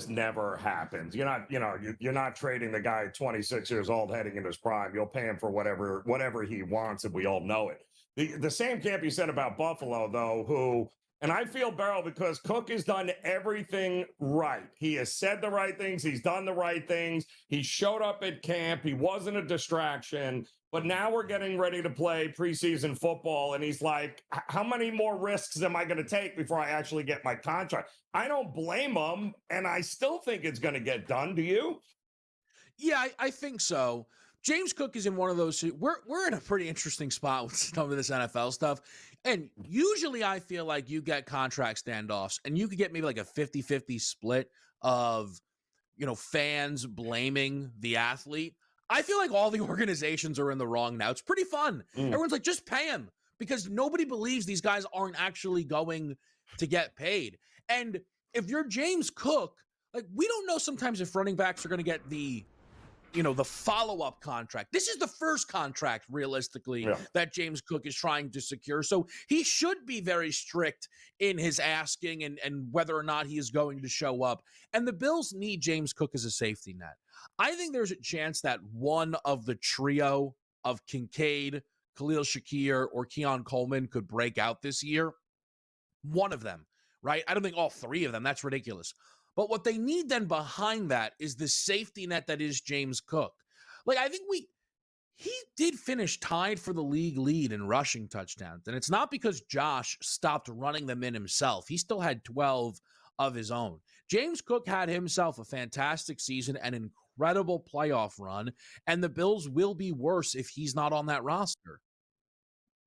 S8: never happens. You're not trading the guy 26 years old heading into his prime. You'll pay him for whatever he wants, and we all know it. The same can't be said about Buffalo, though, and I feel Beryl because Cook has done everything right. He has said the right things. He's done the right things. He showed up at camp. He wasn't a distraction. But now we're getting ready to play preseason football, and he's like, how many more risks am I going to take before I actually get my contract? I don't blame him, and I still think it's going to get done. Do you?
S16: Yeah, I think so. James Cook is in one of those. We're in a pretty interesting spot with some of this NFL stuff. And usually I feel like you get contract standoffs, and you could get maybe like a 50-50 split of, fans blaming the athlete. I feel like all the organizations are in the wrong now. It's pretty fun. Everyone's like, just pay him, because nobody believes these guys aren't actually going to get paid. And if you're James Cook, like, we don't know sometimes if running backs are going to get the the follow-up contract. This is the first contract, realistically, that James Cook is trying to secure. So he should be very strict in his asking and whether or not he is going to show up. And the Bills need James Cook as a safety net. I think there's a chance that one of the trio of Kincaid, Khalil Shakir, or Keon Coleman could break out this year. One of them, right? I don't think all three of them. That's ridiculous. But what they need then behind that is the safety net that is James Cook. Like, I think he did finish tied for the league lead in rushing touchdowns. And it's not because Josh stopped running them in himself. He still had 12 of his own. James Cook had himself a fantastic season, an incredible playoff run, and the Bills will be worse if he's not on that roster.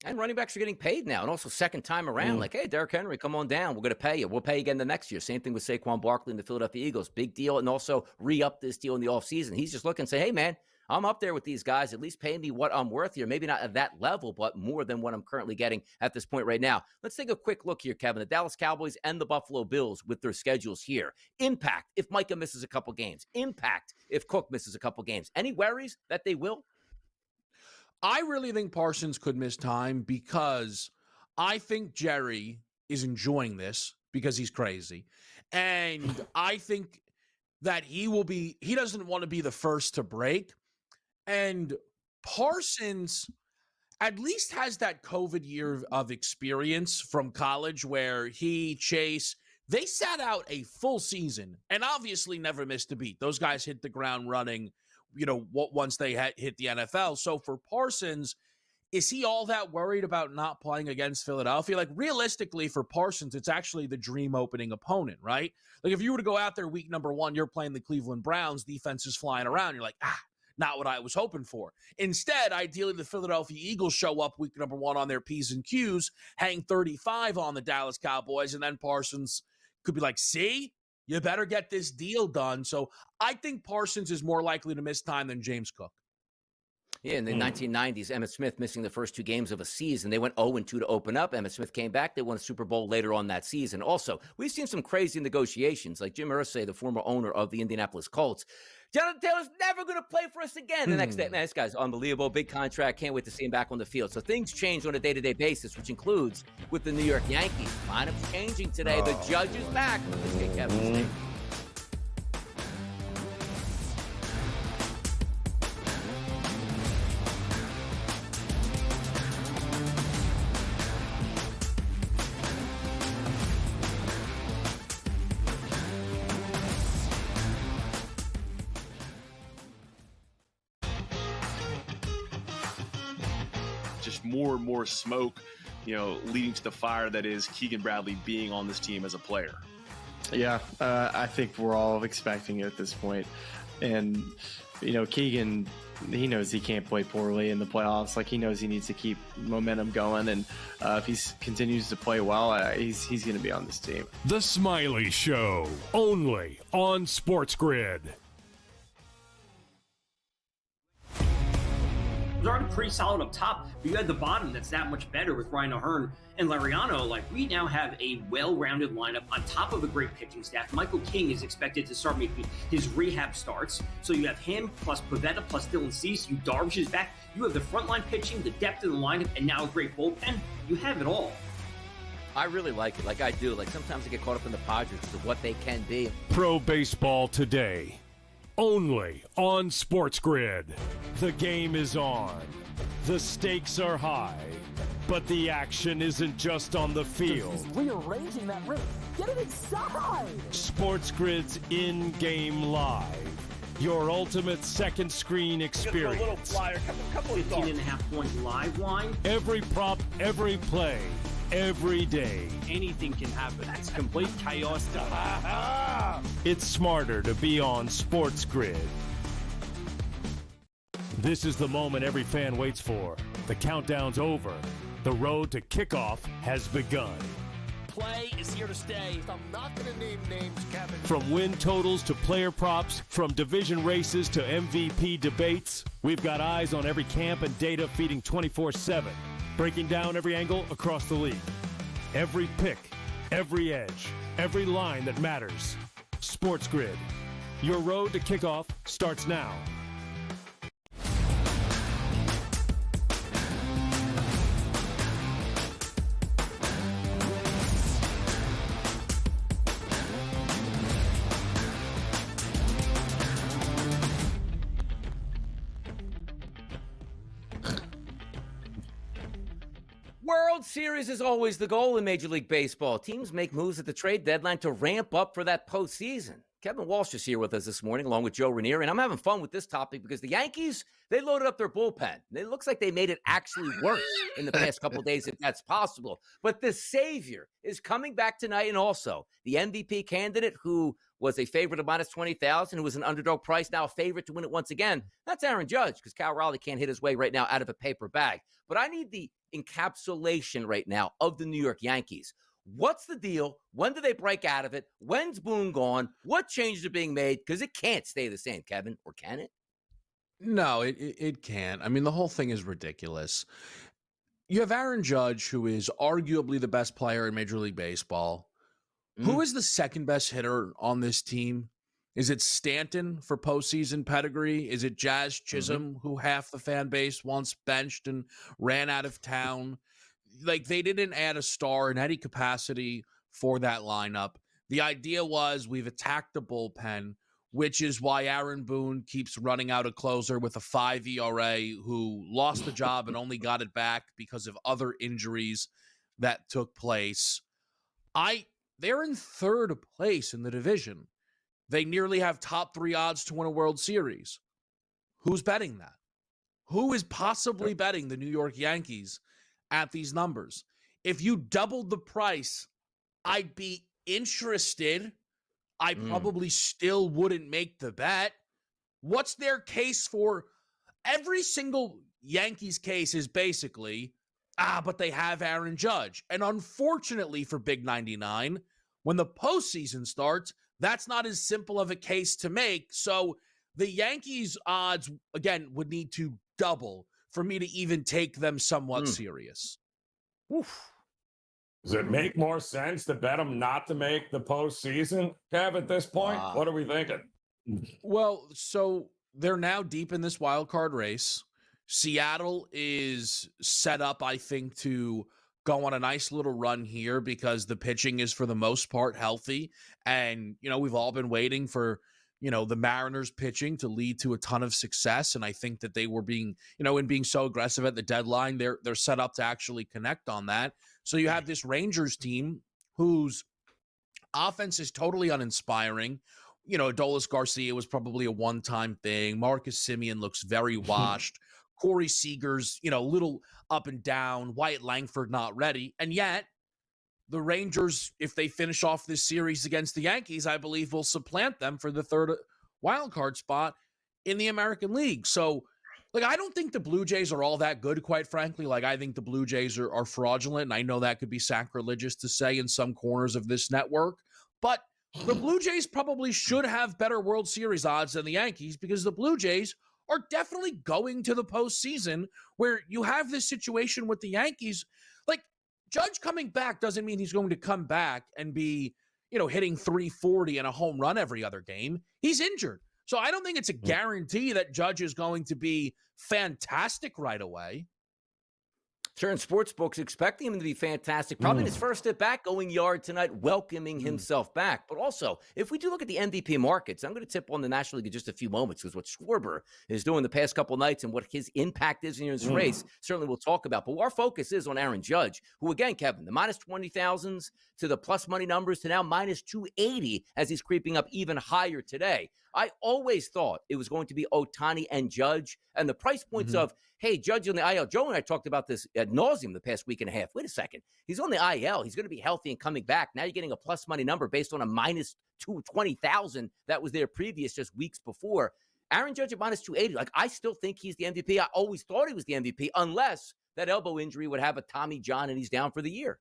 S7: And running backs are getting paid now. And also second time around, like, hey, Derrick Henry, come on down. We're going to pay you. We'll pay you again the next year. Same thing with Saquon Barkley and the Philadelphia Eagles. Big deal. And also re-up this deal in the offseason. He's just looking and say, hey, man, I'm up there with these guys. At least pay me what I'm worth here. Maybe not at that level, but more than what I'm currently getting at this point right now. Let's take a quick look here, Kevin. The Dallas Cowboys and the Buffalo Bills with their schedules here. Impact if Micah misses a couple games. Impact if Cook misses a couple games. Any worries that they will?
S16: I really think Parsons could miss time because I think Jerry is enjoying this because he's crazy. And I think that he doesn't want to be the first to break. And Parsons at least has that COVID year of experience from college where Chase, they sat out a full season and obviously never missed a beat. Those guys hit the ground running, once they hit the NFL. So for Parsons, is he all that worried about not playing against Philadelphia? Like, realistically, for Parsons, it's actually the dream opening opponent, right? Like, if you were to go out there week number 1, you're playing the Cleveland Browns, defense is flying around. You're like, not what I was hoping for. Instead, ideally, the Philadelphia Eagles show up week number 1 on their P's and Q's, hang 35 on the Dallas Cowboys, and then Parsons could be like, see? You better get this deal done. So I think Parsons is more likely to miss time than James Cook.
S7: Yeah, in the 1990s, Emmitt Smith missing the first 2 games of a season. They went 0-2 to open up. Emmitt Smith came back. They won a Super Bowl later on that season. Also, we've seen some crazy negotiations, like Jim Irsay, the former owner of the Indianapolis Colts. Jonathan Taylor's never going to play for us again. The next day, man, this guy's unbelievable. Big contract. Can't wait to see him back on the field. So things change on a day-to-day basis, which includes with the New York Yankees. Lineup's changing today. The judge is back. Let's get Kevin's name.
S2: Just more and more smoke, leading to the fire that is Keegan Bradley being on this team as a player.
S1: Yeah, I think we're all expecting it at this point. And, Keegan, he knows he can't play poorly in the playoffs. Like, he knows he needs to keep momentum going. And if he continues to play well, he's going to be on this team.
S3: The Smiley Show, only on SportsGrid.
S12: It was already pretty solid up top, but you had the bottom that's that much better with Ryan O'Hearn and Lariano. Like, we now have a well-rounded lineup on top of a great pitching staff. Michael King is expected to start making his rehab starts. So you have him plus Pavetta plus Dylan Cease. Darvish is back. You have the frontline pitching, the depth of the lineup, and now a great bullpen. You have it all.
S7: I really like it. Like I do. Like, sometimes I get caught up in the Padres to what they can be.
S3: Pro Baseball Today. Only on SportsGrid. The game is on. The stakes are high. But the action isn't just on the field.
S11: He's rearranging that roof. Get it inside!
S3: SportsGrid's in-game live. Your ultimate second screen experience.
S11: Just a little flyer, couple of
S12: 15.5 point live line.
S3: Every prop, every play, every day.
S11: Anything can happen. That's complete chaos.
S3: It's smarter to be on SportsGrid. This is the moment every fan waits for. The countdown's over. The road to kickoff has begun.
S11: Play is here to stay.
S4: I'm not going to name names, Kevin.
S3: From win totals to player props, from division races to MVP debates, we've got eyes on every camp and data feeding 24/7, breaking down every angle across the league. Every pick, every edge, every line that matters. SportsGrid. Your road to kickoff starts now.
S7: World Series is always the goal in Major League Baseball. Teams make moves at the trade deadline to ramp up for that postseason. Kevin Walsh is here with us this morning, along with Joe Ranieri, and I'm having fun with this topic because the Yankees, they loaded up their bullpen. It looks like they made it actually worse in the past couple of days, if that's possible. But the savior is coming back tonight, and also the MVP candidate who was a favorite of minus 20,000, who was an underdog price, now a favorite to win it once again. That's Aaron Judge, because Cal Raleigh can't hit his way right now out of a paper bag. But I need the encapsulation right now of the New York Yankees. What's the deal? When do they break out of it? When's Boone gone? What changes are being made? Because it can't stay the same, Kevin, or can it?
S16: No, it can't. I mean, the whole thing is ridiculous. You have Aaron Judge, who is arguably the best player in Major League Baseball. Who is the second best hitter on this team? Is it Stanton for postseason pedigree? Is it Jazz Chisholm, who half the fan base wants benched and ran out of town? Like, they didn't add a star in any capacity for that lineup. The idea was we've attacked the bullpen, which is why Aaron Boone keeps running out a closer with a 5 ERA who lost the job and only got it back because of other injuries that took place. They're in third place in the division. They nearly have top 3 odds to win a World Series. Who's betting that? Who is possibly betting the New York Yankees at these numbers? If you doubled the price, I'd be interested. I probably still wouldn't make the bet. What's their case for? Every single Yankees case is basically, but they have Aaron Judge. And unfortunately for Big 99, when the postseason starts, that's not as simple of a case to make. So the Yankees odds, again, would need to double for me to even take them somewhat serious.
S7: Oof.
S8: Does it make more sense to bet them not to make the postseason, Kev, at this point? What are we thinking?
S16: Well, so they're now deep in this wild card race. Seattle is set up, I think, to go on a nice little run here because the pitching is for the most part healthy. And, we've all been waiting for, the Mariners pitching to lead to a ton of success. And I think that they were being, in being so aggressive at the deadline, they're set up to actually connect on that. So you have this Rangers team whose offense is totally uninspiring. Adolis Garcia was probably a one-time thing. Marcus Semien looks very washed. Corey Seager's, little up and down. Wyatt Langford not ready. And yet, the Rangers, if they finish off this series against the Yankees, I believe will supplant them for the third wild card spot in the American League. So, I don't think the Blue Jays are all that good, quite frankly. I think the Blue Jays are fraudulent, and I know that could be sacrilegious to say in some corners of this network. But the Blue Jays probably should have better World Series odds than the Yankees because the Blue Jays are definitely going to the postseason where you have this situation with the Yankees. Judge coming back doesn't mean he's going to come back and be, hitting 340 and a home run every other game. He's injured. So I don't think it's a guarantee that Judge is going to be fantastic right away.
S7: Certain sports books expecting him to be fantastic. Probably his first at bat going yard tonight, welcoming himself back. But also, if we do look at the MVP markets, I'm going to tip on the National League in just a few moments because what Schwarber is doing the past couple nights and what his impact is in this race, certainly we'll talk about. But our focus is on Aaron Judge, who, again, Kevin, the minus 20,000s to the plus money numbers to now minus 280 as he's creeping up even higher today. I always thought it was going to be Ohtani and Judge, and the price points of, hey, Judge on the IL. Joe and I talked about this ad nauseum the past week and a half. Wait a second. He's on the IL. He's going to be healthy and coming back. Now you're getting a plus money number based on a minus 220,000 that was there previous just weeks before. Aaron Judge at minus 280. I still think he's the MVP. I always thought he was the MVP unless that elbow injury would have a Tommy John and he's down for the year.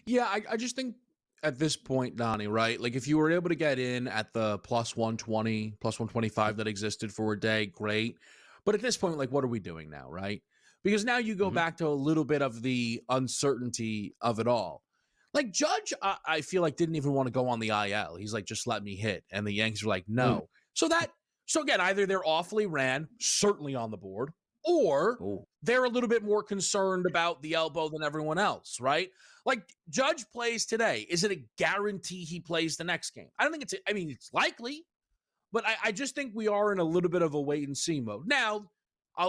S16: Yeah, I just think at this point, Donnie, right? If you were able to get in at the plus 120, plus 125 that existed for a day, great. But at this point, what are we doing now, right? Because now you go back to a little bit of the uncertainty of it all. Judge, I feel didn't even want to go on the IL. He's just let me hit. And the Yankees were no. So again, either they're awfully ran, certainly on the board, or they're a little bit more concerned about the elbow than everyone else, right? Judge plays today. Is it a guarantee he plays the next game? I don't think it's likely, but I just think we are in a little bit of a wait and see mode. Now,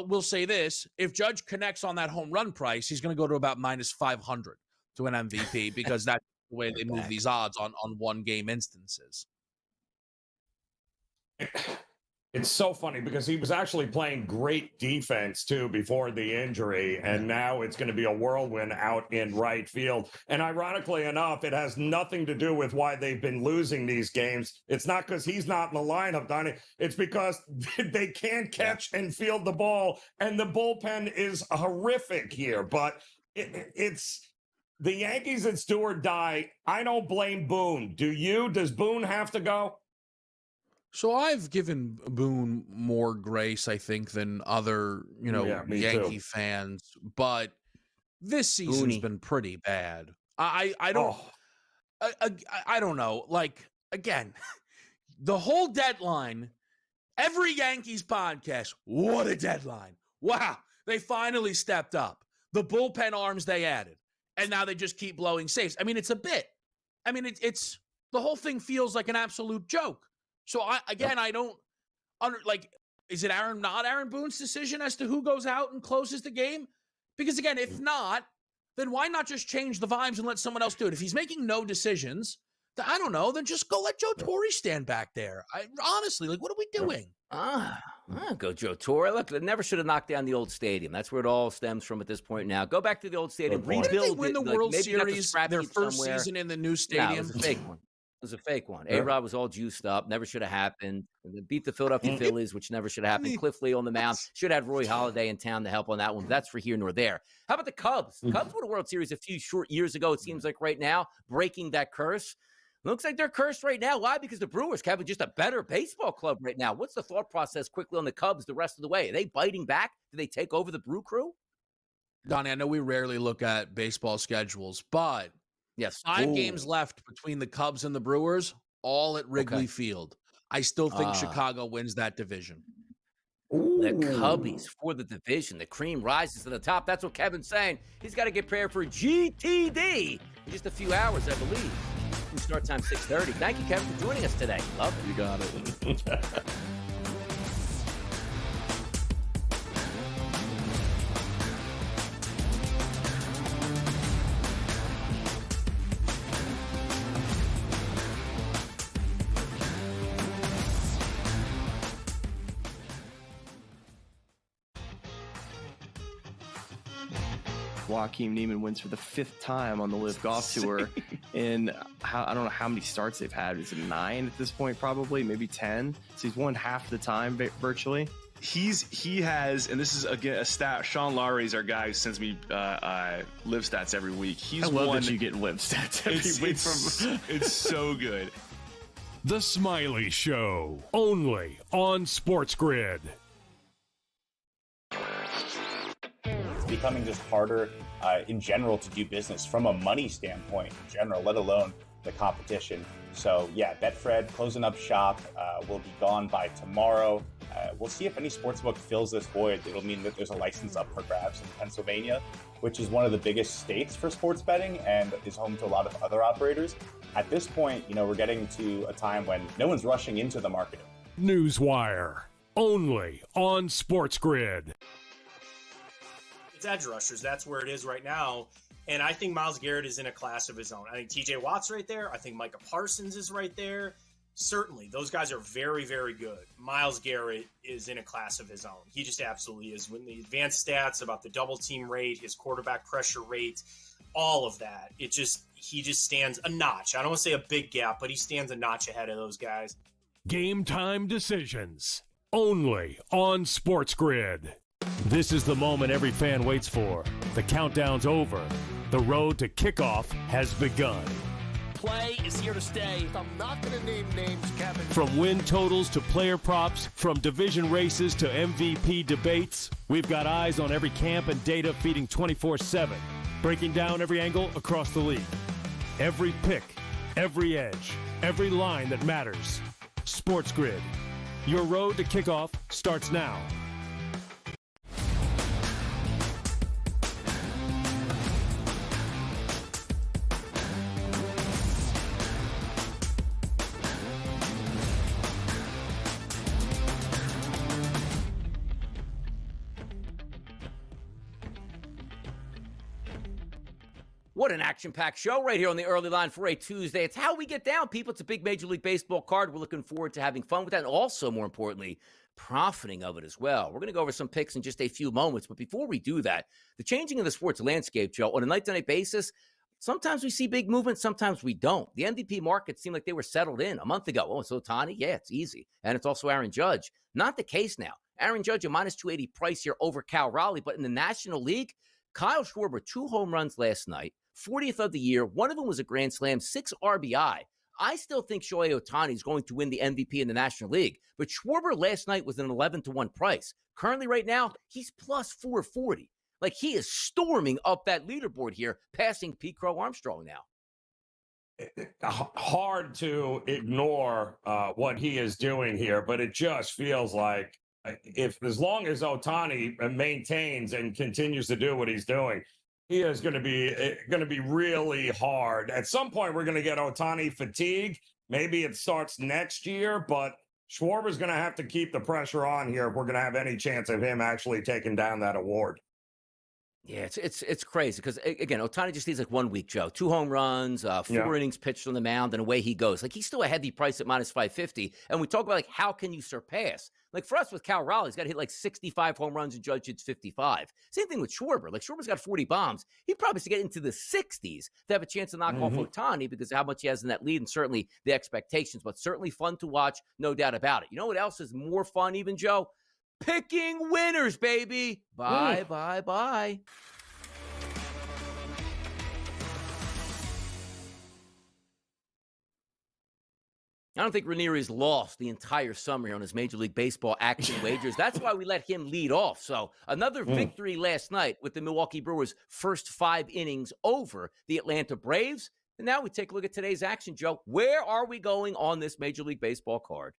S16: we'll say this. If Judge connects on that home run price, he's going to go to about minus 500 to an MVP because that's the way they move these odds on one-game instances.
S8: It's so funny because he was actually playing great defense, too, before the injury, and now it's going to be a whirlwind out in right field. And ironically enough, it has nothing to do with why they've been losing these games. It's not because he's not in the lineup, Donnie. It's because they can't catch and field the ball, and the bullpen is horrific here. But it's the Yankees, it's do or die. I don't blame Boone. Do you? Does Boone have to go?
S16: So I've given Boone more grace, I think, than other, Yankee fans. But this season's been pretty bad. I don't know. Like, again, the whole deadline, every Yankees podcast, what a deadline. Wow, they finally stepped up. The bullpen arms they added. And now they just keep blowing saves. I mean, it's a bit. I mean, it's the whole thing feels like an absolute joke. So, I don't is it not Aaron Boone's decision as to who goes out and closes the game? Because, again, if not, then why not just change the vibes and let someone else do it? If he's making no decisions, I don't know, then just go let Joe Torre stand back there. Honestly, what are we doing?
S7: Go Joe Torre. Look, they never should have knocked down the old stadium. That's where it all stems from at this point now. Go back to the old stadium.
S16: Did they win the World Series their first season in the new stadium?
S7: No, it was a fake one. It was a fake one. A-Rod was all juiced up. Never should have happened. And they beat the Philadelphia Phillies, which never should have happened. Cliff Lee on the mound. Should have had Roy Halladay in town to help on that one. But that's for here nor there. How about the Cubs? Cubs won a World Series a few short years ago, it seems like right now, breaking that curse. Looks like they're cursed right now. Why? Because the Brewers, Kevin, just a better baseball club right now. What's the thought process quickly on the Cubs the rest of the way? Are they biting back? Do they take over the Brew Crew?
S16: Donnie, I know we rarely look at baseball schedules, but
S7: yes,
S16: 5 games left between the Cubs and the Brewers, all at Wrigley Field. I still think Chicago wins that division.
S7: The Cubbies for the division. The cream rises to the top. That's what Kevin's saying. He's got to get prepared for GTD in just a few hours, I believe. Start time 6:30. Thank you, Kevin, for joining us today. Love it.
S2: You got it.
S1: Joaquin Neiman wins for the 5th time on the Live Golf Tour. And I don't know how many starts they've had. Is it 9 at this point? Probably, maybe 10. So he's won half the time virtually.
S2: He has, and this is again a stat. Sean Lowry's our guy who sends me live stats every week.
S1: I love that you get live stats every week.
S2: It's so good.
S3: The Smiley Show, only on SportsGrid.
S14: It's becoming just harder in general to do business from a money standpoint in general, let alone the competition. So yeah, Betfred closing up shop will be gone by tomorrow. We'll see if any sportsbook fills this void. It'll mean that there's a license up for grabs in Pennsylvania, which is one of the biggest states for sports betting and is home to a lot of other operators. At this point, we're getting to a time when no one's rushing into the market.
S3: Newswire, only on SportsGrid.
S15: It's edge rushers. That's where it is right now. And I think Myles Garrett is in a class of his own. I think TJ Watt's right there. I think Micah Parsons is right there. Certainly, those guys are very, very good. Myles Garrett is in a class of his own. He just absolutely is. When the advanced stats about the double team rate, his quarterback pressure rate, all of that, he just stands a notch. I don't want to say a big gap, but he stands a notch ahead of those guys.
S3: Game time decisions, only on SportsGrid. This is the moment every fan waits for. The countdown's over. The road to kickoff has begun.
S11: Play is here to stay.
S4: I'm not going to name names, Kevin.
S3: From win totals to player props, from division races to MVP debates, we've got eyes on every camp and data feeding 24/7, breaking down every angle across the league. Every pick, every edge, every line that matters. SportsGrid. Your road to kickoff starts now.
S7: What an action-packed show right here on the early line for a Tuesday. It's how we get down, people. It's a big Major League Baseball card. We're looking forward to having fun with that and also, more importantly, profiting of it as well. We're going to go over some picks in just a few moments. But before we do that, the changing of the sports landscape, Joe, on a night-to-night basis, sometimes we see big movement, sometimes we don't. The MVP market seemed like they were settled in a month ago. Oh, it's Ohtani? Yeah, it's easy. And it's also Aaron Judge. Not the case now. Aaron Judge, a minus 280 price here over Cal Raleigh. But in the National League, Kyle Schwarber, 2 home runs last night, 40th of the year. One of them was a grand slam, 6 RBI. I still think Shohei Ohtani is going to win the MVP in the National League. But Schwarber last night was an 11-1 price. Currently, right now, he's plus 440. Like, he is storming up that leaderboard here, passing Pete Crow Armstrong now.
S8: Hard to ignore what he is doing here, but it just feels like as long as Ohtani maintains and continues to do what he's doing, he is going to be really hard. At some point, we're going to get Ohtani fatigue. Maybe it starts next year, but Schwarber's going to have to keep the pressure on here if we're going to have any chance of him actually taking down that award.
S7: Yeah, it's crazy because, again, Ohtani just needs like 1 week, Joe. 2 home runs, 4 innings pitched on the mound, and away he goes. Like, he's still a heavy price at minus 550. And we talk about, like, how can you surpass? Like, for us with Cal Raleigh, he's got to hit like 65 home runs and Judge hits 55. Same thing with Schwarber. Like, Schwarber's got 40 bombs. He probably has to get into the 60s to have a chance to knock off Ohtani because of how much he has in that lead and certainly the expectations. But certainly fun to watch, no doubt about it. You know what else is more fun even, Joe? Picking winners, baby. Bye. I don't think Ranieri's lost the entire summer here on his Major League Baseball action wagers. That's why we let him lead off. So another victory last night with the Milwaukee Brewers' first 5 innings over the Atlanta Braves. And now we take a look at today's action, Joe. Where are we going on this Major League Baseball card?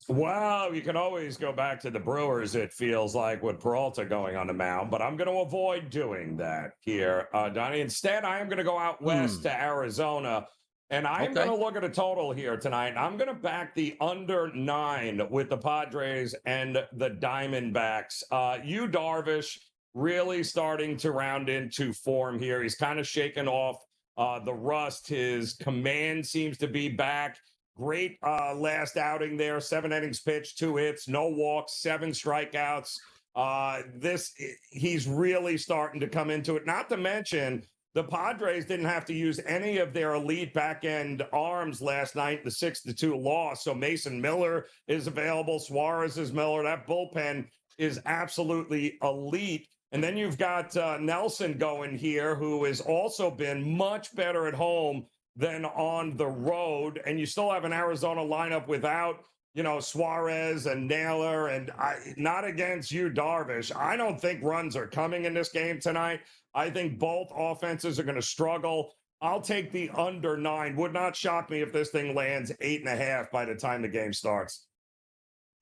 S8: Well, you can always go back to the Brewers, it feels like, with Peralta going on the mound, but I'm going to avoid doing that here, Donnie. Instead, I am going to go out west to Arizona. And I'm going to look at a total here tonight. I'm going to back the under 9 with the Padres and the Diamondbacks. Yu Darvish really starting to round into form here. He's kind of shaken off the rust. His command seems to be back. Great last outing there. 7 innings pitched, 2 hits, no walks, 7 strikeouts. He's really starting to come into it. Not to mention, the Padres didn't have to use any of their elite back-end arms last night, the 6-2 loss. So Mason Miller is available. Suarez is Miller. That bullpen is absolutely elite. And then you've got Nelson going here, who has also been much better at home than on the road. And you still have an Arizona lineup without, Suarez and Naylor, and not against Yu Darvish. I don't think runs are coming in this game tonight. I think both offenses are going to struggle. I'll take the under 9. Would not shock me if this thing lands 8.5 by the time the game starts.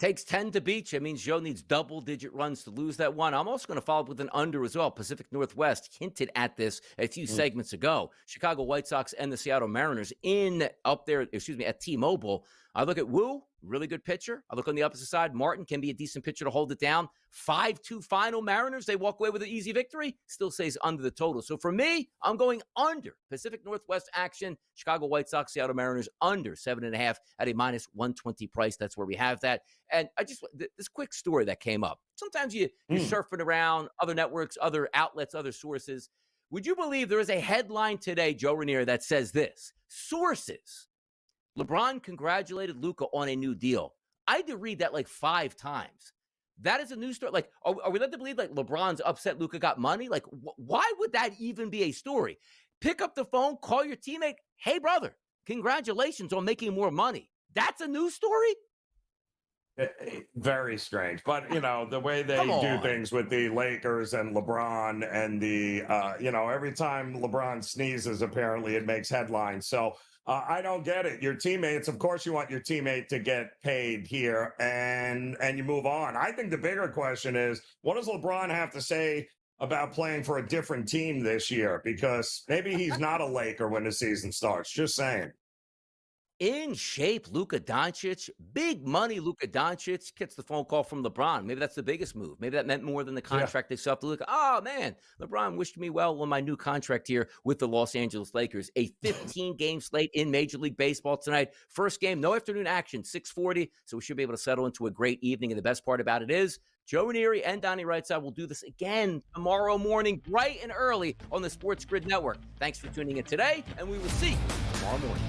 S7: Takes 10 to beat you. It means Joe needs double-digit runs to lose that one. I'm also going to follow up with an under as well. Pacific Northwest hinted at this a few segments ago. Chicago White Sox and the Seattle Mariners at T-Mobile. I look at Wu, really good pitcher. I look on the opposite side. Martin can be a decent pitcher to hold it down. 5-2 final. Mariners, they walk away with an easy victory. Still stays under the total. So for me, I'm going under. Pacific Northwest action. Chicago White Sox, Seattle Mariners, under 7.5 at a minus 120 price. That's where we have that. And this quick story that came up. Sometimes you're surfing around other networks, other outlets, other sources. Would you believe there is a headline today, Joe Ranieri, that says this? Sources. LeBron congratulated Luka on a new deal. I had to read that like 5 times. That is a news story. Like, are we led to believe like LeBron's upset Luka got money? Like, why would that even be a story? Pick up the phone, call your teammate. Hey, brother, congratulations on making more money. That's a news story?
S8: Very strange. But, the way they do things with the Lakers and LeBron and every time LeBron sneezes, apparently it makes headlines. So I don't get it. Your teammates, of course, you want your teammate to get paid here and you move on. I think the bigger question is, what does LeBron have to say about playing for a different team this year? Because maybe he's not a Laker when the season starts. Just saying.
S7: In shape, Luka Doncic, big money Luka Doncic gets the phone call from LeBron. Maybe that's the biggest move. Maybe that meant more than the contract they saw to Luka. Oh, man, LeBron wished me well on my new contract here with the Los Angeles Lakers. A 15-game slate in Major League Baseball tonight. First game, no afternoon action, 6:40, so we should be able to settle into a great evening. And the best part about it is Joe Ranieri and Donnie Rightside will do this again tomorrow morning, bright and early on the Sports Grid Network. Thanks for tuning in today, and we will see you tomorrow morning.